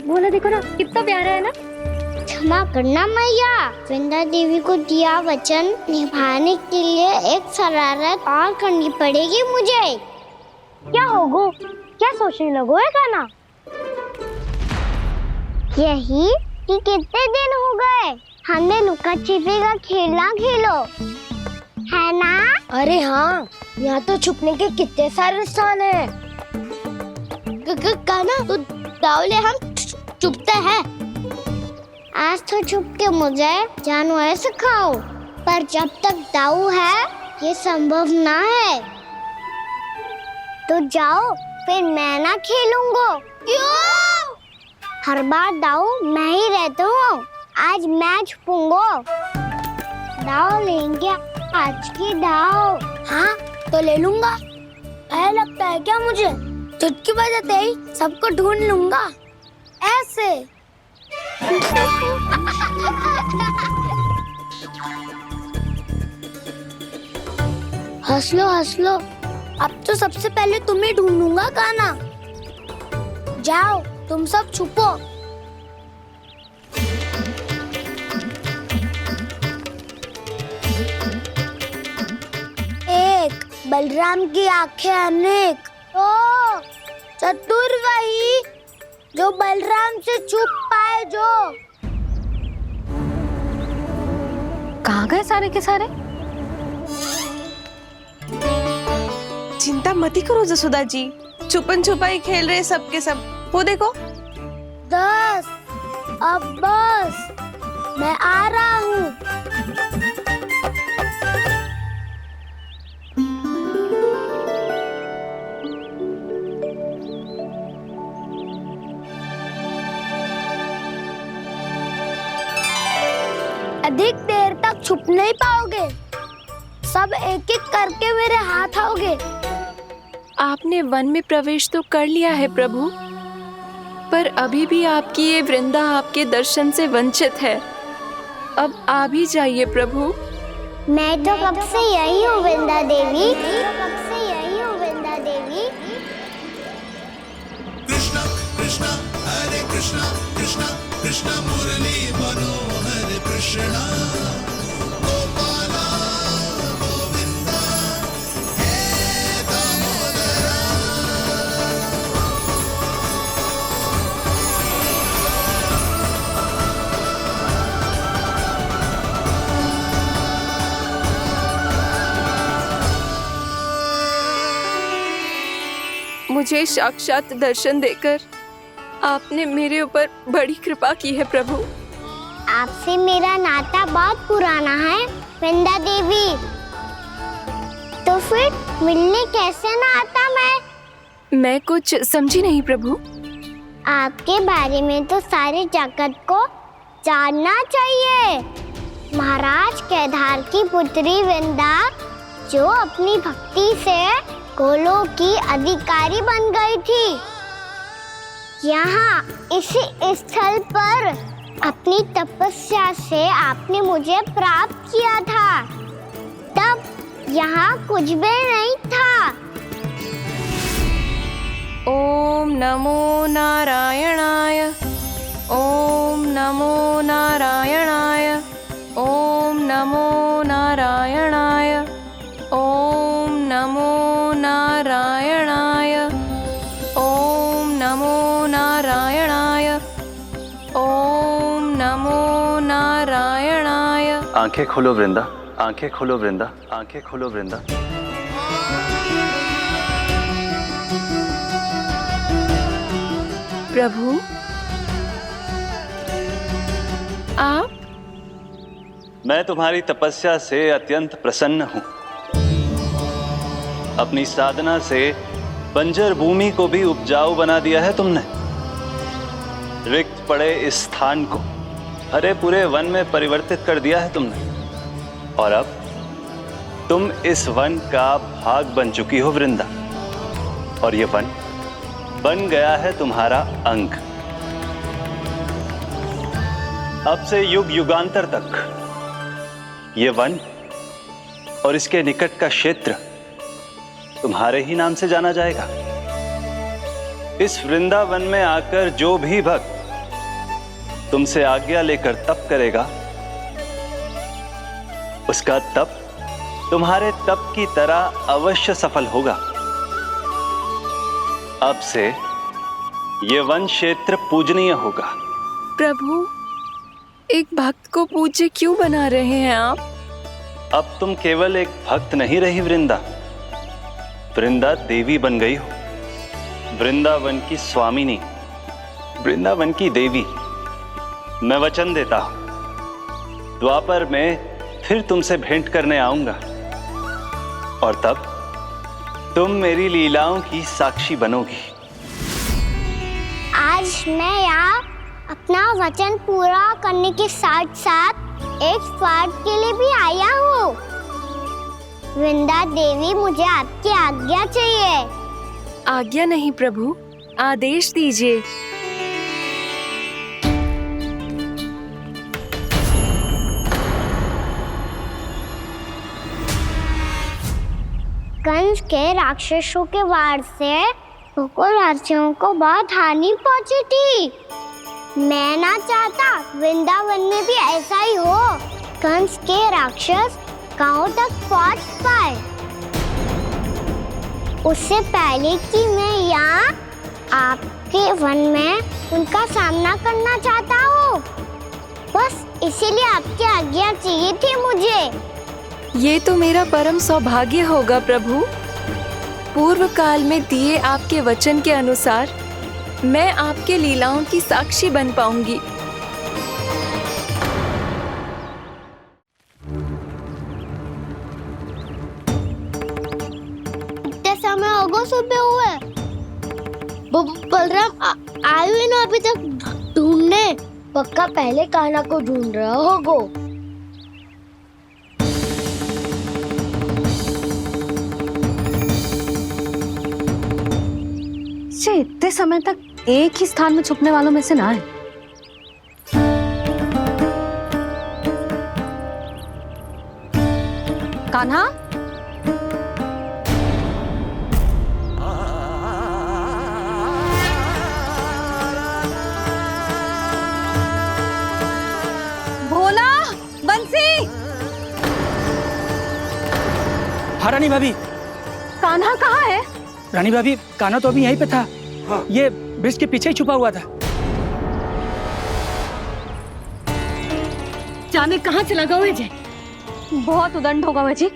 S1: बोला देखो ना कितना प्यारा है ना।
S2: क्षमा करना मैया, वृंदा देवी को दिया वचन निभाने के लिए एक शरारत और करनी पड़ेगी मुझे। क्या होगो? क्या सोचने लगो है कान्हा? यही कि कितने दिन हो गए हमने लुका छिपी का खेलना खेलो, है ना? अरे हाँ, यहाँ तो छुपने के कितने सारे स्थान है। कान्हा तो दावले हम छुपते हैं। आज तो छुप के मुझे जानवर सिखाओ, पर जब तक दाऊ है ये संभव ना है। तो जाओ, फिर मैं ना खेलूंगा। क्यों? हर बार दाऊ मैं ही रहता हूँ, आज मैं छुपूंगा। दाऊ लेंगे आज की दाऊ। हाँ तो ले लूंगा। ऐसा लगता है क्या मुझे? चुटकी बजाते ही सबको ढूंढ लूंगा ऐसे। हंस लो, अब तो सबसे पहले तुम्हें ढूंढूंगा कान्हा। जाओ तुम सब छुपो। एक, बलराम की आंखें अनेक। ओ, चतुर वही जो बलराम से छुप पाए जो।
S1: कहाँ गए सारे के सारे?
S15: चिंता मत करो जसोदा जी, छुपन छुपाई खेल रहे सब के सब। वो देखो।
S2: 10 अब बस, मैं आ रहा हूँ। अधिक देर तक छुप नहीं पाओगे, सब एक एक करके मेरे हाथ आओगे।
S5: आपने वन में प्रवेश तो कर लिया है प्रभु, पर अभी भी आपकी ये वृंदा आपके दर्शन से वंचित है। अब आ भी जाइए प्रभु।
S2: मैं तो कब से यही हूँ वृंदा देवी, कब से यही हूँ वृंदा देवी।
S16: कृष्णा कृष्णा हरे कृष्णा कृष्णा कृष्णा मुरली मनोहर कृष्णा गोपाला गोविंदा हे दामोदरा।
S5: मुझे साक्षात दर्शन देकर आपने मेरे ऊपर बड़ी कृपा की है प्रभु।
S2: आपसे मेरा नाता बहुत पुराना है वृंदा देवी, तो फिर मिलने कैसे ना आता मैं
S5: कुछ समझी नहीं प्रभु।
S2: आपके बारे में तो सारे जगत को जानना चाहिए। महाराज केदार की पुत्री वृंदा, जो अपनी भक्ति से गोलों की अधिकारी बन गई थी, यहाँ इसी स्थल पर अपनी तपस्या से आपने मुझे प्राप्त किया था। तब यहाँ कुछ भी नहीं था।
S5: ओम नमो नारायणाय, ओम नमो नारायणाय, ओम नमो नारायणाय, ओम नमो नारायणाय, ओम नमो नारायणाय, ओम नमो नारायणाय।
S17: आंखें खोलो वृंदा, आंखें खोलो वृंदा, आंखें खोलो वृंदा।
S5: प्रभु आप?
S17: मैं तुम्हारी तपस्या से अत्यंत प्रसन्न हूं। अपनी साधना से बंजर भूमि को भी उपजाऊ बना दिया है तुमने। रिक्त पड़े इस स्थान को हरे पूरे वन में परिवर्तित कर दिया है तुमने। और अब तुम इस वन का भाग बन चुकी हो वृंदा, और ये वन बन गया है तुम्हारा अंग। अब से युग युगांतर तक ये वन और इसके निकट का क्षेत्र तुम्हारे ही नाम से जाना जाएगा। इस वृंदावन में आकर जो भी भक्त तुमसे आज्ञा लेकर तप करेगा, उसका तप तुम्हारे तप की तरह अवश्य सफल होगा। अब से ये वन क्षेत्र पूजनीय होगा।
S5: प्रभु, एक भक्त को पूज्य क्यों बना रहे हैं आप?
S17: अब तुम केवल एक भक्त नहीं रही वृंदा, वृंदा देवी बन गई हो। वृंदावन की स्वामिनी, वृंदावन की देवी। मैं वचन देता हूं, द्वापर में फिर तुमसे भेंट करने आऊंगा, और तब तुम मेरी लीलाओं की साक्षी बनोगी।
S2: आज मैं यहाँ अपना वचन पूरा करने के साथ साथ एक स्वार्थ के लिए भी आया हूँ। वृंदा देवी, मुझे आपकी आज्ञा चाहिए।
S5: आज्ञा नहीं प्रभु, आदेश दीजिए।
S2: कंस के राक्षसों के वार से गोकुलवासियों को बहुत हानि पहुंची थी। मैं ना चाहता वृंदावन में भी ऐसा ही हो। कंस के राक्षस गांव तक पहुंच पाए, उससे पहले कि मैं यहाँ आपके वन में उनका सामना करना चाहता हूँ। बस इसीलिए आपकी आज्ञा चाहिए थी मुझे।
S5: ये तो मेरा परम सौभाग्य होगा प्रभु। पूर्व काल में दिए आपके वचन के अनुसार मैं आपके लीलाओं की साक्षी बन पाऊंगी।
S2: इतने समय होगा सुबह हुए, बलराम आयु ही ना अभी तक ढूंढने। पक्का पहले कान्हा को ढूंढ रहा होगा।
S1: इतने समय तक एक ही स्थान में छुपने वालों में से ना है। कान्हा, भोला, बंसी।
S11: हाँ रानी भाभी।
S1: कान्हा कहाँ है?
S11: रानी भाभी, कान्हा तो अभी यहीं पे था। हाँ। ये ब्रिज के पीछे ही छुपा हुआ था।
S1: जाने कहाँ चला गया है जी? बहुत उदंड होगा वह जी।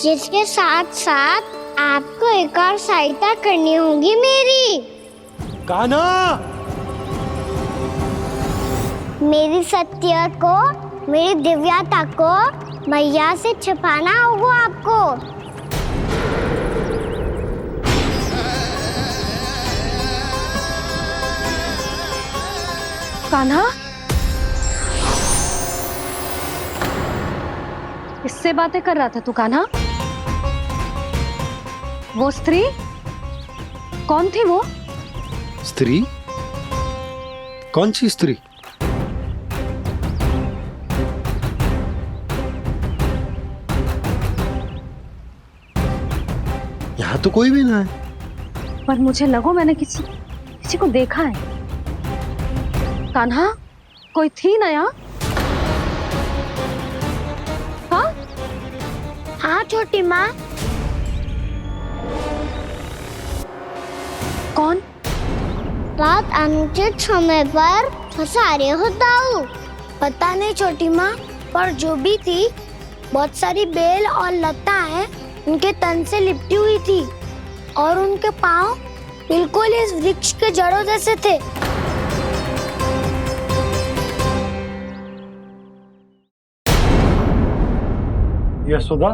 S2: जिसके साथ साथ आपको एक और सहायता करनी होगी मेरी।
S4: कान्हा,
S2: मेरी सत्य को, मेरी दिव्यता को मैया से छिपाना होगा आपको।
S1: कान्हा, किससे बातें कर रहा था तू कान्हा? वो स्त्री कौन थी? वो
S4: स्त्री? कौन सी स्त्री? यहाँ तो कोई भी ना है।
S1: पर मुझे लगो मैंने किसी को देखा है। कान्हा, कोई थी ना यहाँ? हाँ?
S2: हाँ छोटी माँ।
S1: कौन?
S2: रात अनुचित समय पर फंसा रहे हो दाऊ। पता नहीं छोटी माँ, पर जो भी थी बहुत सारी बेल और लता है उनके तन से लिपटी हुई थी और उनके पाँव बिल्कुल इस वृक्ष के जड़ों जैसे थे।
S4: यशोदा,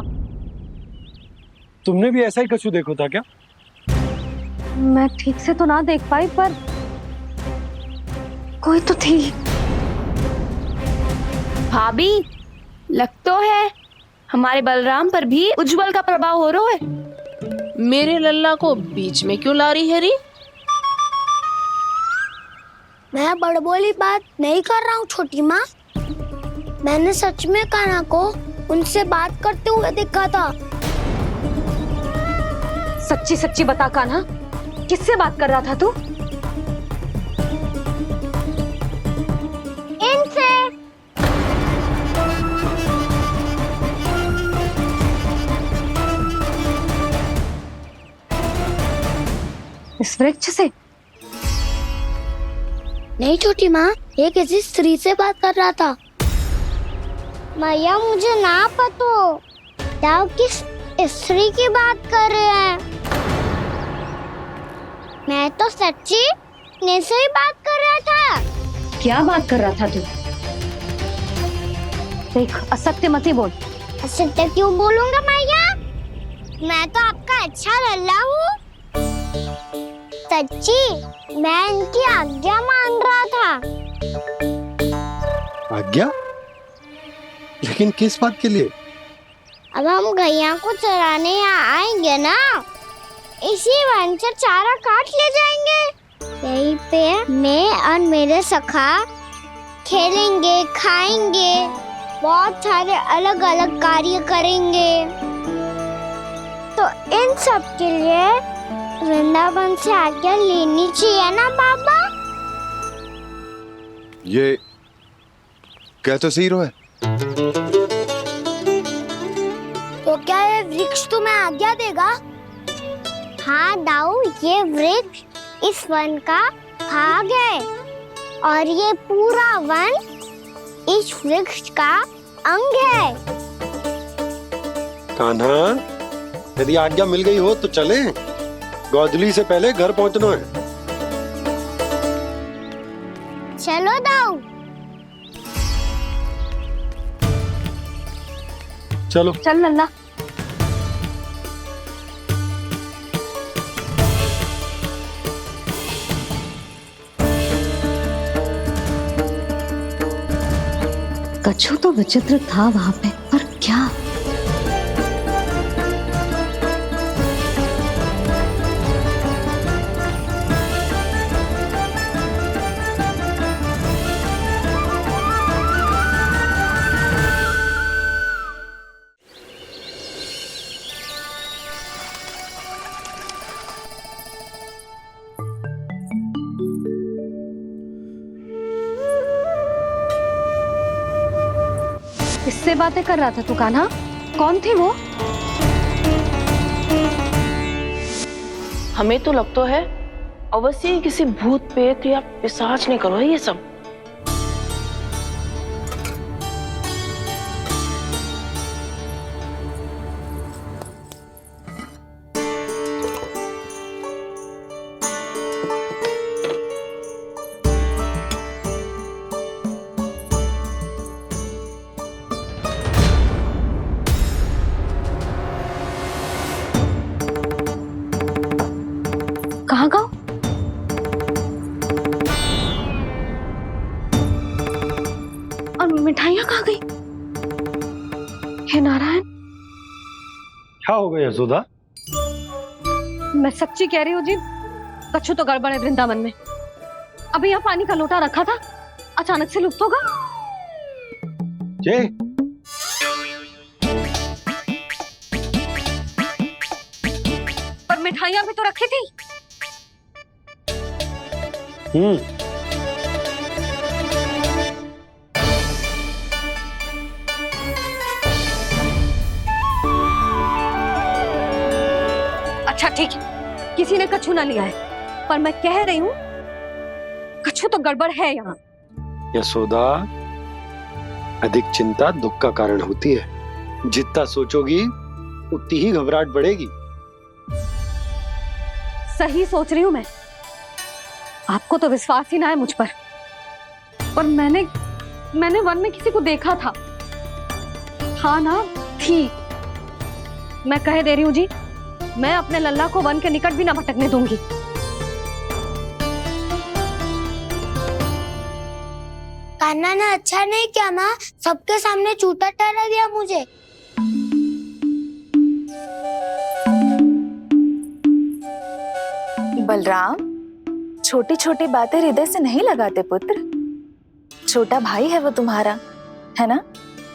S4: तुमने भी ऐसा ही कछु देखो था क्या?
S1: मैं ठीक से तो ना देख पाई, पर कोई तो थी।
S13: भाभी, लग तो है हमारे बलराम पर भी उज्जवल का प्रभाव हो रहा है। मेरे लल्ला को बीच में क्यों ला रही है री?
S2: मैं बड़बोली बात नहीं कर रहा हूँ छोटी माँ। मैंने सच में कान्हा को उनसे बात करते हुए देखा था।
S1: सच्ची सच्ची बता कान्हा, किससे बात कर रहा था तू?
S2: इनसे।
S1: इस वृक्ष से?
S2: नहीं छोटी माँ, ये किसी स्त्री से बात कर रहा था। मैया मुझे ना पतो दाऊ किस स्त्री की बात कर रहे हैं। मैं तो सच्ची ने से ही बात कर रहा था।
S1: क्या बात कर रहा था तू? देख, असत्य मत ही बोल।
S2: असत्य क्यों बोलूंगा मैया? मैं तो आपका अच्छा लल्ला हूँ। सच्ची मैं इनकी आज्ञा मान रहा था।
S4: आज्ञा? लेकिन किस बात के लिए?
S2: अब हम गैया को चराने यहाँ आएंगे ना, इसी वन से चारा काट ले जाएंगे। यहीं पे मैं और मेरे सखा खेलेंगे, खाएंगे, बहुत सारे अलग अलग कार्य करेंगे। तो इन सब के लिए वृंदावन से आज्ञा लेनी चाहिए ना बाबा?
S3: ये क्या तो सही रो है?
S2: तो क्या ये वृक्ष तुम्हें आज्ञा देगा? हाँ दाऊ, ये वृक्ष इस वन का भाग है और ये पूरा वन इस वृक्ष का अंग है।
S4: कान्हा, यदि आज्ञा मिल गई हो तो चलें। गोधूली से पहले घर पहुंचना है।
S2: चलो दाऊ।
S4: चलो
S1: चल लल्ला। कछु तो विचित्र था वहां पे, पर क्या? किससे बातें कर रहा था तू कान्हा? कौन थे वो?
S13: हमें तो लगता है अवश्य ही किसी भूत प्रेत या पिशाच ने करो ये सब।
S1: कहाँ गाँव? और मिठाइयाँ कहाँ गई? हे नारायण,
S4: क्या हो गया यशोदा?
S1: मैं सच्ची कह रही हूँ जी, कछु तो गड़बड़ है वृंदावन में। अभी यहाँ पानी का लोटा रखा था, अचानक से लुप्त होगा।
S4: जय,
S1: पर मिठाइयाँ भी तो रखी थी। अच्छा ठीक है, किसी ने कछु ना लिया है, पर मैं कह रही हूँ कछु तो गड़बड़ है यहाँ।
S4: यशोदा, अधिक चिंता दुख का कारण होती है। जितना सोचोगी उतनी ही घबराहट बढ़ेगी।
S1: सही सोच रही हूँ मैं। आपको तो विश्वास ही ना है मुझ पर मैंने वन में किसी को देखा था। हाँ ना, थी। मैं कह दे रही हूँ जी, मैं अपने लल्ला को वन के निकट भी ना भटकने दूंगी।
S2: कान्हा ने अच्छा नहीं किया माँ, सबके सामने झूठा ठहरा दिया मुझे।
S18: बलराम, छोटी छोटी बातें हृदय से नहीं लगाते पुत्र। छोटा भाई है वो तुम्हारा, है ना?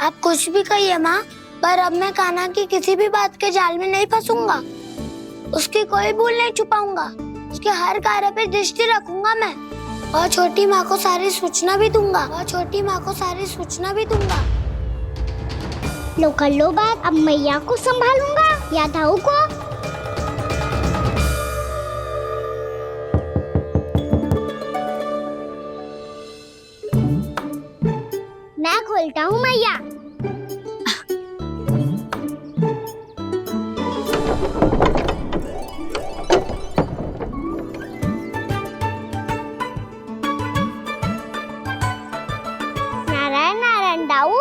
S2: आप कुछ भी कहिए माँ, पर अब मैं कान्हा की किसी भी बात के जाल में नहीं फंसूंगा। उसकी कोई भूल नहीं छुपाऊंगा। उसके हर कार्य पे दृष्टि रखूंगा मैं, और छोटी माँ को सारी सूचना भी दूंगा। लो कर लो बात, अब मैया को संभालूंगा या दाऊ को। मैं खोलता हूँ मैया। नारायण नारायण दाऊ।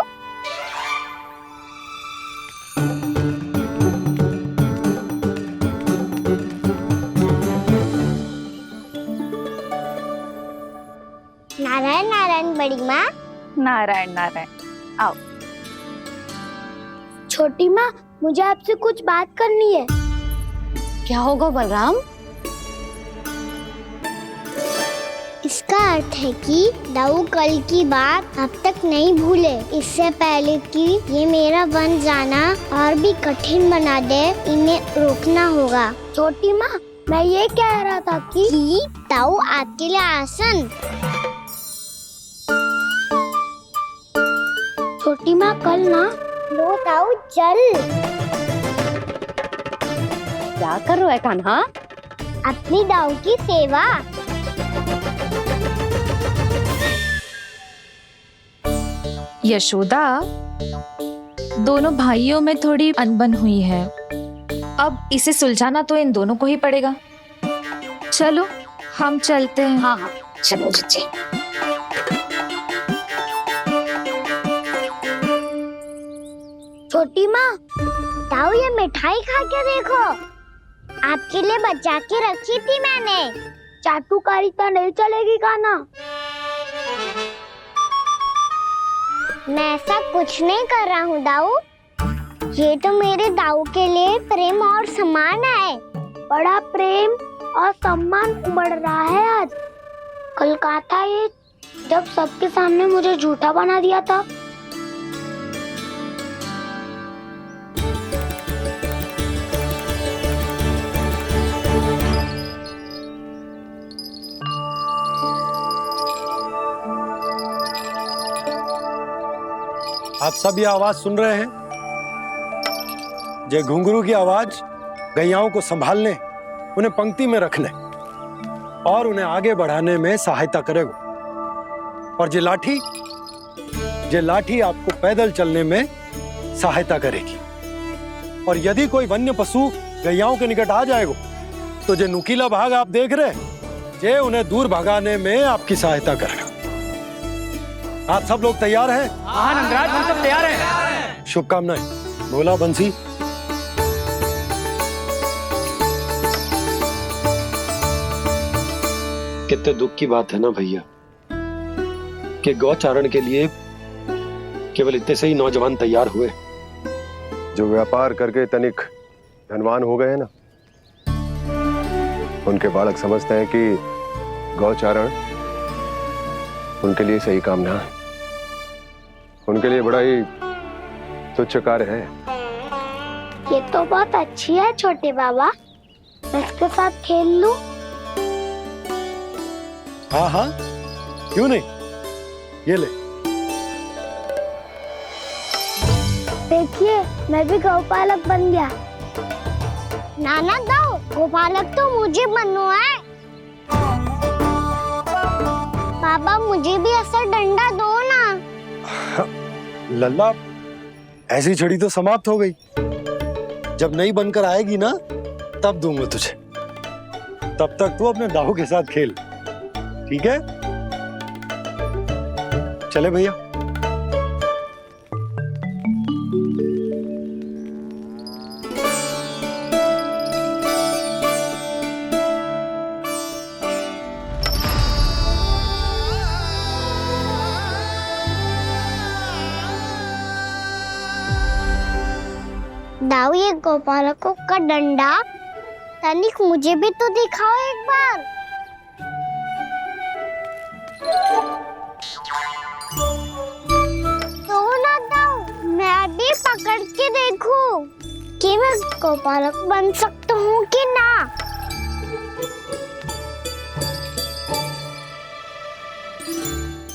S2: नारायण नारायण बड़ी माँ।
S18: नारायण नारायण, आओ।
S2: छोटी माँ, मुझे आपसे कुछ बात करनी है।
S1: क्या होगा बलराम?
S2: इसका अर्थ है कि दाऊ कल की बात अब तक नहीं भूले। इससे पहले कि ये मेरा वन जाना और भी कठिन बना दे, इन्हें रोकना होगा। छोटी माँ, मैं ये कह रहा था कि दाऊ आपके लिए आसन। छोटी माँ, कल ना लो दाऊ चल।
S1: क्या कर रहा है कान्हा?
S2: अपनी दाऊ की सेवा।
S18: यशोदा, दोनों भाइयों में थोड़ी अनबन हुई है। अब इसे सुलझाना तो इन दोनों को ही पड़ेगा। चलो हम चलते हैं।
S2: हाँ हाँ चलो जीजी। छोटी माँ, ताऊ ये मिठाई खा के देखो, आपके लिए बचा के रखी थी मैंने। चाटुकारी तो नहीं चलेगी कान्हा। मैं ऐसा कुछ नहीं कर रहा हूँ दाऊ, ये तो मेरे दाऊ के लिए प्रेम और सम्मान है। बड़ा प्रेम और सम्मान उमड़ रहा है आज। कल कहा था ये जब सबके सामने मुझे झूठा बना दिया था।
S4: आप सब ये आवाज सुन रहे हैं? ये घुंघरू की आवाज गैयाओं को संभालने, उन्हें पंक्ति में रखने और उन्हें आगे बढ़ाने में सहायता करेगा। और ये लाठी आपको पैदल चलने में सहायता करेगी। और यदि कोई वन्य पशु गैयाओं के निकट आ जाएगा तो जो नुकीला भाग आप देख रहे हैं, ये उन्हें दूर भगाने में आपकी सहायता करेगा। आप सब लोग तैयार हैं?
S11: हाँ नंदराज, हम सब तैयार हैं।
S4: शुभकामनाएं। बोला बंसी। कितने दुख की बात है ना भैया कि गौचारण के लिए केवल इतने से ही नौजवान तैयार हुए।
S12: जो व्यापार करके तनिक धनवान हो गए हैं ना, उनके बालक समझते हैं कि गौचारण उनके लिए सही काम ना है, उनके लिए बड़ा ही तुच्छ कार्य है।
S2: ये तो बहुत अच्छी है छोटे बाबा, मैं इसके साथ खेल लूं?
S4: हाँ हाँ क्यों नहीं, ये ले।
S2: देखिए मैं भी गौपालक बन गया। नाना दाऊ, गौपालक तो मुझे बनना है। बाबा मुझे भी ऐसा डंडा दो ना।
S4: लल्ला, ऐसी छड़ी तो समाप्त हो गई। जब नई बनकर आएगी ना तब दूंगा तुझे। तब तक तू अपने दाऊ के साथ खेल, ठीक है? चले भैया।
S2: दाऊ, ये गोपालकों का डंडा तनिक मुझे भी तो दिखाओ एक बार। तो ना दाऊ, मैं भी पकड़ के देखूं कि मैं गोपालक बन सकता हूँ कि ना।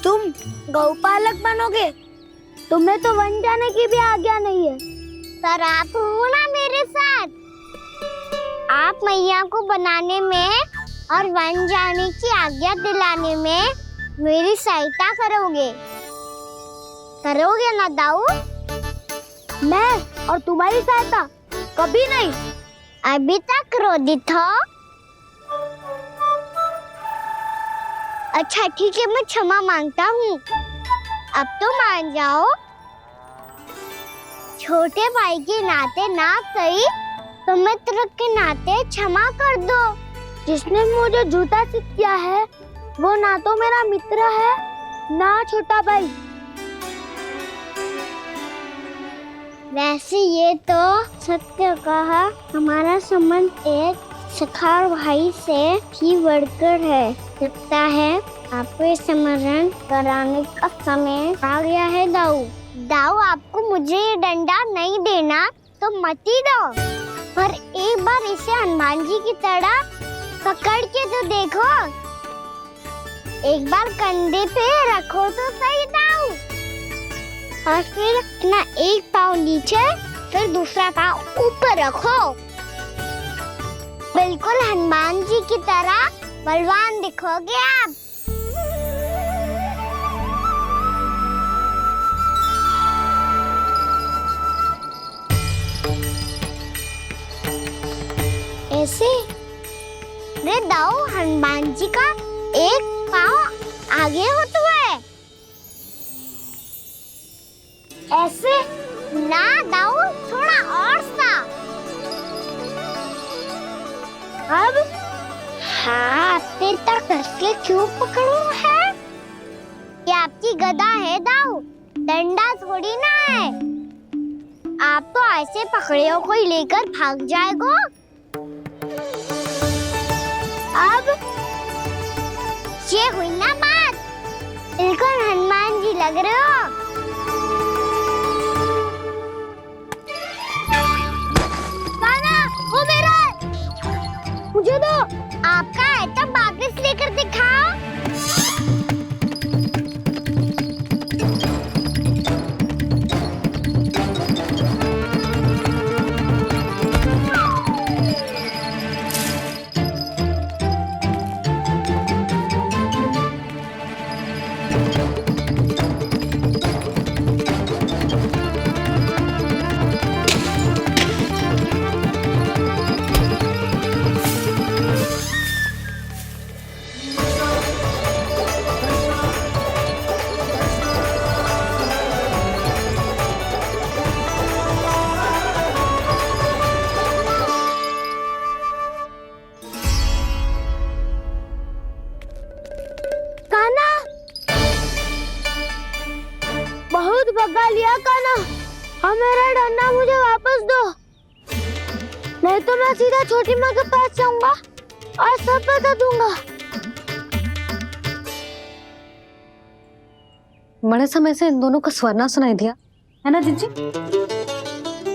S2: तुम गौपालक बनोगे? तुम्हें तो वन जाने की भी आज्ञा नहीं है। पर आप हो ना मेरे साथ, आप मैया को बनाने में और वन जाने की आज्ञा दिलाने में मेरी सहायता करोगे ना दाऊ? मैं और तुम्हारी सहायता कभी नहीं। अभी तक क्रोधित हो? अच्छा ठीक है, मैं क्षमा मांगता हूँ। अब तो मान जाओ। छोटे भाई के नाते ना सही तो मित्र के नाते क्षमा कर दो। जिसने मुझे झूठा सिख किया है वो ना तो मेरा मित्र है ना छोटा भाई। वैसे ये तो सत्य कहा, हमारा संबंध एक सखार भाई से भी बढ़कर है। लगता है आपको स्मरण कराने का समय आ गया है दाऊ। दाऊ, आपको मुझे ये डंडा नहीं देना तो मत ही दो, पर एक बार इसे हनुमान जी की तरह पकड़ के तो देखो। एक बार कंधे पे रखो तो सही दाऊ, और फिर अपना एक पाँव नीचे फिर दूसरा पाँव ऊपर रखो। बिल्कुल हनुमान जी की तरह बलवान दिखोगे आप। ऐसे रे दाऊ हनुमान जी का एक पाँव आगे होता है। ऐसे ना दाऊ, थोड़ा और सा। अब हाथ पे तक कसके क्यों पकड़ू है? ये आपकी गदा है दाऊ, डंडा थोड़ी ना है। आप तो ऐसे पकड़े हो कोई लेकर भाग जाएगा। अब ये हुई ना बात, बिल्कुल हनुमान जी लग रहे हो। कान्हा, वो मेरा है। मुझे दो। आपका आइटम वापस लेकर दिखाओ। बहुत भगा लिया कान्हा, अब मेरा डंडा मुझे वापस दो, नहीं तो मैं सीधा छोटी माँ के पास जाऊंगा और सब बता दूंगा।
S1: बड़े समय से इन दोनों का स्वर ना सुनाई दिया, है ना जीजी?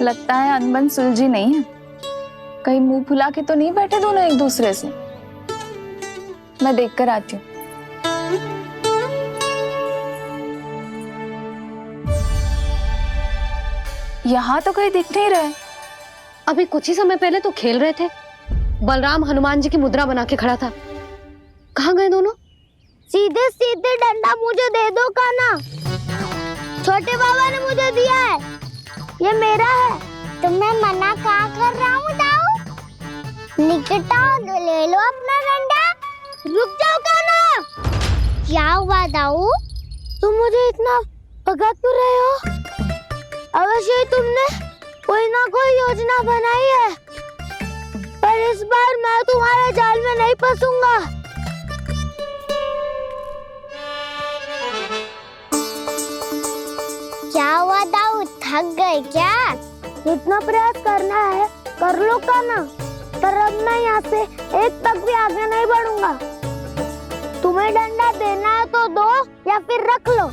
S5: लगता है अनबन सुलझी नहीं है। कहीं मुंह फुला के तो नहीं बैठे दोनों एक दूसरे से। मैं देखकर आती हूँ। यहाँ तो कहीं दिख नहीं रहे।
S1: अभी कुछ ही समय पहले तो खेल रहे थे। बलराम हनुमान जी की मुद्रा बना के खड़ा था। कहाँ गए दोनों?
S2: सीधे सीधे डंडा मुझे दे दो कान्हा, छोटे बाबा ने मुझे दिया है, ये मेरा है। तो मैं मना कहाँ कर रहा हूँ दाऊ? निकट आओ, ले लो अपना डंडा। रुक जाओ कान्हा। क्या हुआ दाऊ? तुम मुझे इतना भगा क्यों रहे हो? अवश्य ही तुमने कोई ना कोई योजना बनाई है, पर इस बार मैं तुम्हारे जाल में नहीं फंसूंगा। क्या हुआ दाऊ, थक गए क्या? इतना प्रयास करना है कर लो कान्हा, पर अब मैं यहाँ से एक तक भी आगे नहीं बढ़ूंगा। तुम्हें डंडा देना है तो दो या फिर रख लो।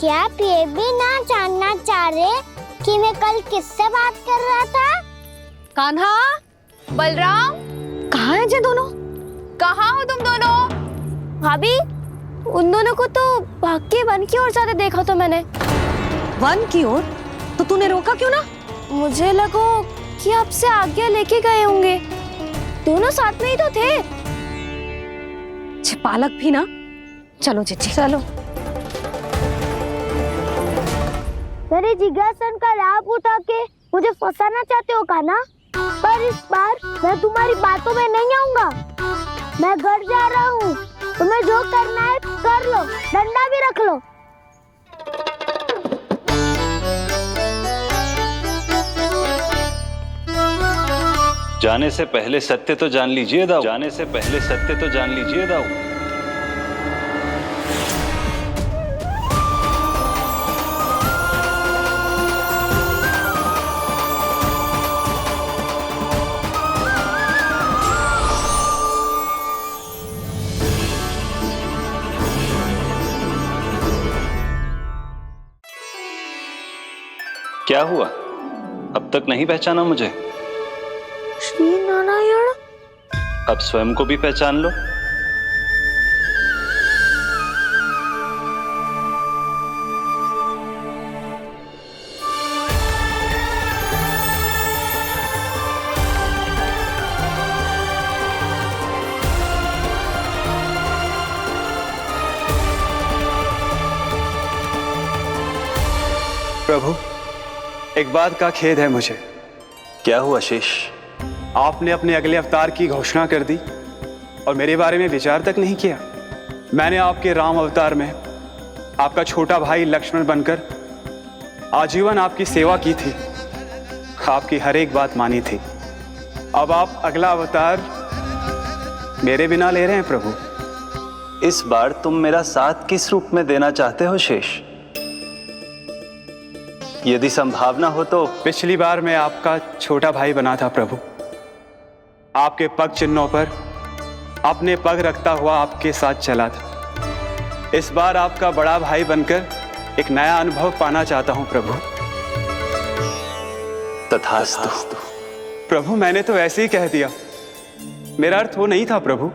S2: क्या आप ये भी ना जानना चाह रहे कि मैं कल किससे बात कर रहा था?
S1: कान्हा,
S5: बलराम,
S1: कहाँ हैं ये दोनों?
S5: कहाँ हो तुम दोनों?
S2: भाभी, उन दोनों को तो भाग के वन की ओर जाते देखा तो मैंने।
S1: वन की ओर? तो तूने रोका क्यों ना?
S2: मुझे लगा कि आपसे आज्ञा लेके गए होंगे, दोनों साथ में ही तो थे।
S1: छिपालक भी ना। चलो जीजी
S5: चलो।
S2: मेरे जिज्ञासन का लाभ उठा के मुझे फंसाना चाहते हो कान्हा, पर इस बार मैं तुम्हारी बातों में नहीं आऊंगा। मैं घर जा रहा हूँ, तुम्हें जो करना है कर लो, डंडा भी रख लो।
S17: जाने से पहले सत्य तो जान लीजिए दाऊ। जाने से पहले सत्य तो जान लीजिए दाऊ। क्या हुआ? अब तक नहीं पहचाना मुझे?
S2: श्री नारायण।
S17: अब स्वयं को भी पहचान लो।
S10: प्रभु, एक बात का खेद है मुझे।
S17: क्या हुआ शेष?
S19: आपने अपने अगले अवतार की घोषणा कर दी और मेरे बारे में विचार तक नहीं किया। मैंने आपके राम अवतार में आपका छोटा भाई लक्ष्मण बनकर आजीवन आपकी सेवा की थी, आपकी हर एक बात मानी थी। अब आप अगला अवतार मेरे बिना ले रहे हैं प्रभु।
S17: इस बार तुम मेरा साथ किस रूप में देना चाहते हो शेष? यदि संभावना हो तो।
S19: पिछली बार मैं आपका छोटा भाई बना था प्रभु, आपके पग चिन्हों पर अपने पग रखता हुआ आपके साथ चला था। इस बार आपका बड़ा भाई बनकर एक नया अनुभव पाना चाहता हूं प्रभु।
S17: तथास्तु।
S19: प्रभु मैंने तो ऐसे ही कह दिया, मेरा अर्थ वो नहीं था प्रभु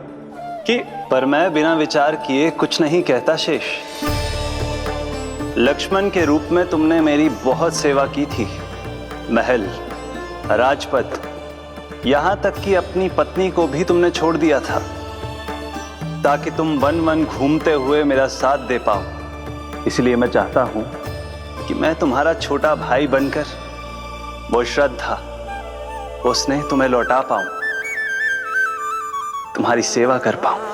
S19: कि।
S17: पर मैं बिना विचार किए कुछ नहीं कहता शेष। लक्ष्मण के रूप में तुमने मेरी बहुत सेवा की थी। महल, राजपथ, यहां तक कि अपनी पत्नी को भी तुमने छोड़ दिया था ताकि तुम वन वन घूमते हुए मेरा साथ दे पाओ। इसलिए मैं चाहता हूं कि मैं तुम्हारा छोटा भाई बनकर वो श्रद्धा, वो स्नेह तुम्हें लौटा पाऊं, तुम्हारी सेवा कर पाऊं।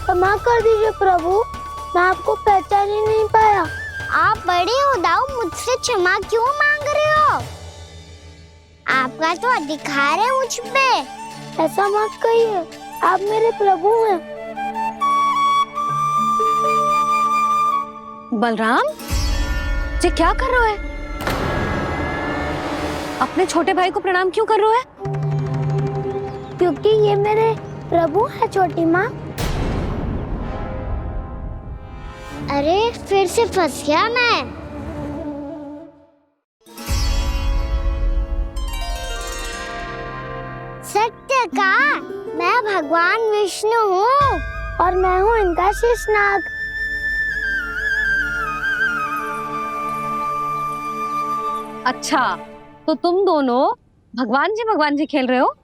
S2: क्षमा कर दीजिए प्रभु, मैं आपको पहचान ही नहीं पाया। आप बड़े उदाऊ मुझसे क्षमा क्यों मांग रहे हो? आपका तो अधिकार है मुझ पे। ऐसा मत कहिए, आप मेरे प्रभु हैं।
S1: बलराम जी क्या कर रहे हो? अपने छोटे भाई को प्रणाम क्यों कर रहे हो?
S2: क्योंकि ये मेरे प्रभु है छोटी माँ। अरे फिर से फंस गया मैं। सत्य का मैं भगवान विष्णु हूँ और मैं हूँ इनका शेषनाग।
S1: अच्छा, तो तुम दोनों भगवान जी खेल रहे हो?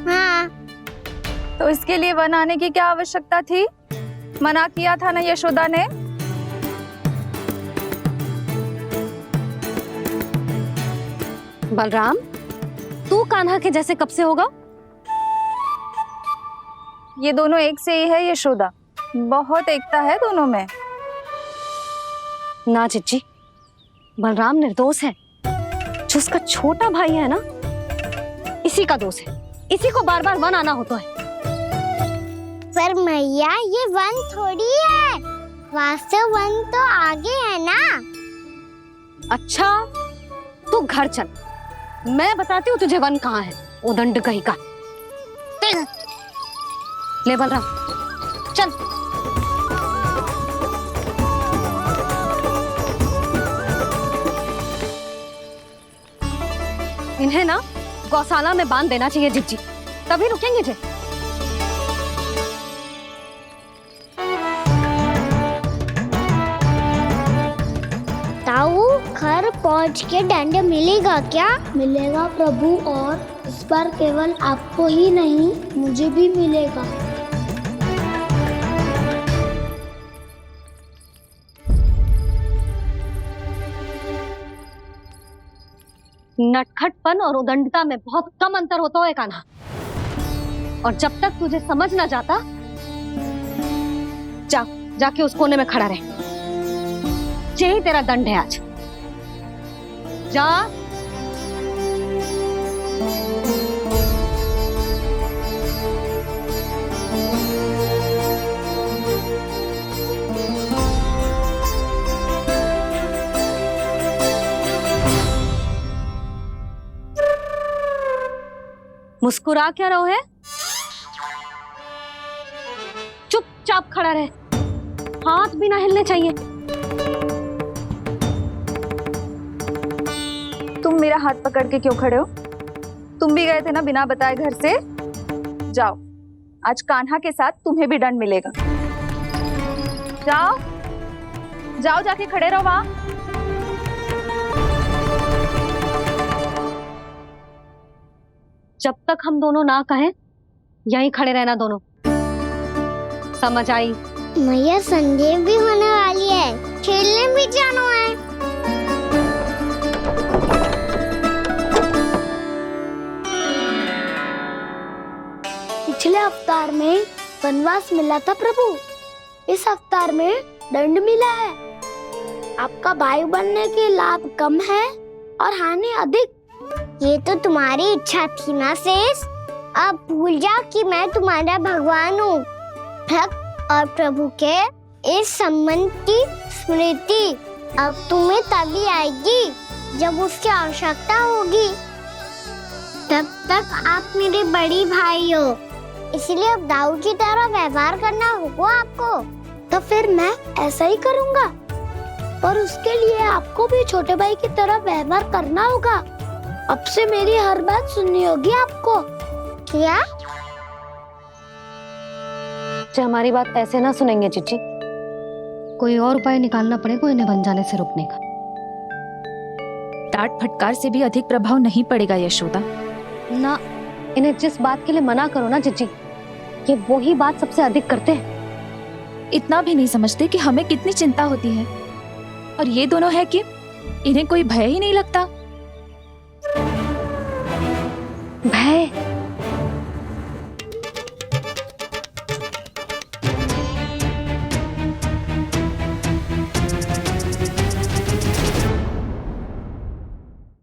S2: हाँ।
S18: तो इसके लिए वन आने की क्या आवश्यकता थी? मना किया था ना यशोदा ने।
S1: बलराम, तू कान्हा के जैसे कब से होगा?
S18: ये दोनों एक से ही है यशोदा, बहुत एकता है दोनों में।
S1: ना चिच्ची, बलराम निर्दोष है। जो उसका छोटा भाई है ना, इसी का दोष है। इसी को बार बार वन आना होता है।
S2: पर मैया ये वन थोड़ी है, वास्तव वन तो आगे है ना।
S1: अच्छा, तू घर चल, मैं बताती हूँ तुझे वन कहाँ है। उदंड कहीं का। ले बलराम चल। इन्हें ना गौशाला में बांध देना चाहिए जिज्जी, तभी रुकेंगे जे।
S2: ताऊ, घर पहुंच के दंड मिलेगा क्या? मिलेगा प्रभु, और इस बार केवल आपको ही नहीं मुझे भी मिलेगा।
S1: नटखटपन और उदंडता में बहुत कम अंतर होता है कान्हा, और जब तक तुझे समझ ना जाता, जाके उस कोने में खड़ा रहे। यही तेरा दंड है आज। जा। मुस्कुरा क्या रहो है? चुपचाप खड़ा रहे, हाथ भी ना हिलने चाहिए।
S18: तुम मेरा हाथ पकड़ के क्यों खड़े हो? तुम भी गए थे ना बिना बताए घर से। जाओ, आज कान्हा के साथ तुम्हें भी दंड मिलेगा। जाओ जाओ, जाके खड़े रहो वहां।
S1: जब तक हम दोनों ना कहें यहीं खड़े रहना दोनों, समझ आई?
S2: मैया संध्या भी होने वाली है, खेलने भी जाना है।
S20: पिछले अवतार में वनवास मिला था प्रभु, इस अवतार में दंड मिला है। आपका भाई बनने के लाभ कम है और हानि अधिक।
S2: ये तो तुम्हारी इच्छा थी ना शेष, अब भूल जाओ कि मैं तुम्हारा भगवान हूँ। भक्त और प्रभु के इस संबंध की स्मृति अब तुम्हें तभी आएगी जब उसकी आवश्यकता होगी। तब तक आप मेरे बड़ी भाई हो, इसलिए अब दाऊ की तरह व्यवहार करना होगा आपको।
S20: तो फिर मैं ऐसा ही करूँगा, पर उसके लिए आपको भी छोटे भाई की तरह व्यवहार करना होगा। अब से मेरी हर बात सुननी होगी आपको।
S2: क्या?
S1: जो हमारी बात ऐसे ना सुनेंगे चिची, कोई और उपाय निकालना पड़ेगा इन्हें बन जाने से रोकने का।
S18: डांट फटकार से भी अधिक प्रभाव नहीं पड़ेगा यशोदा।
S1: ना, इन्हें जिस बात के लिए मना करो ना चिची, ये वही बात सबसे अधिक करते हैं।
S18: इतना भी नहीं समझते कि हमें कितनी चिंता होती है, और ये दोनों है कि इन्हें कोई भय ही नहीं लगता।
S1: भय?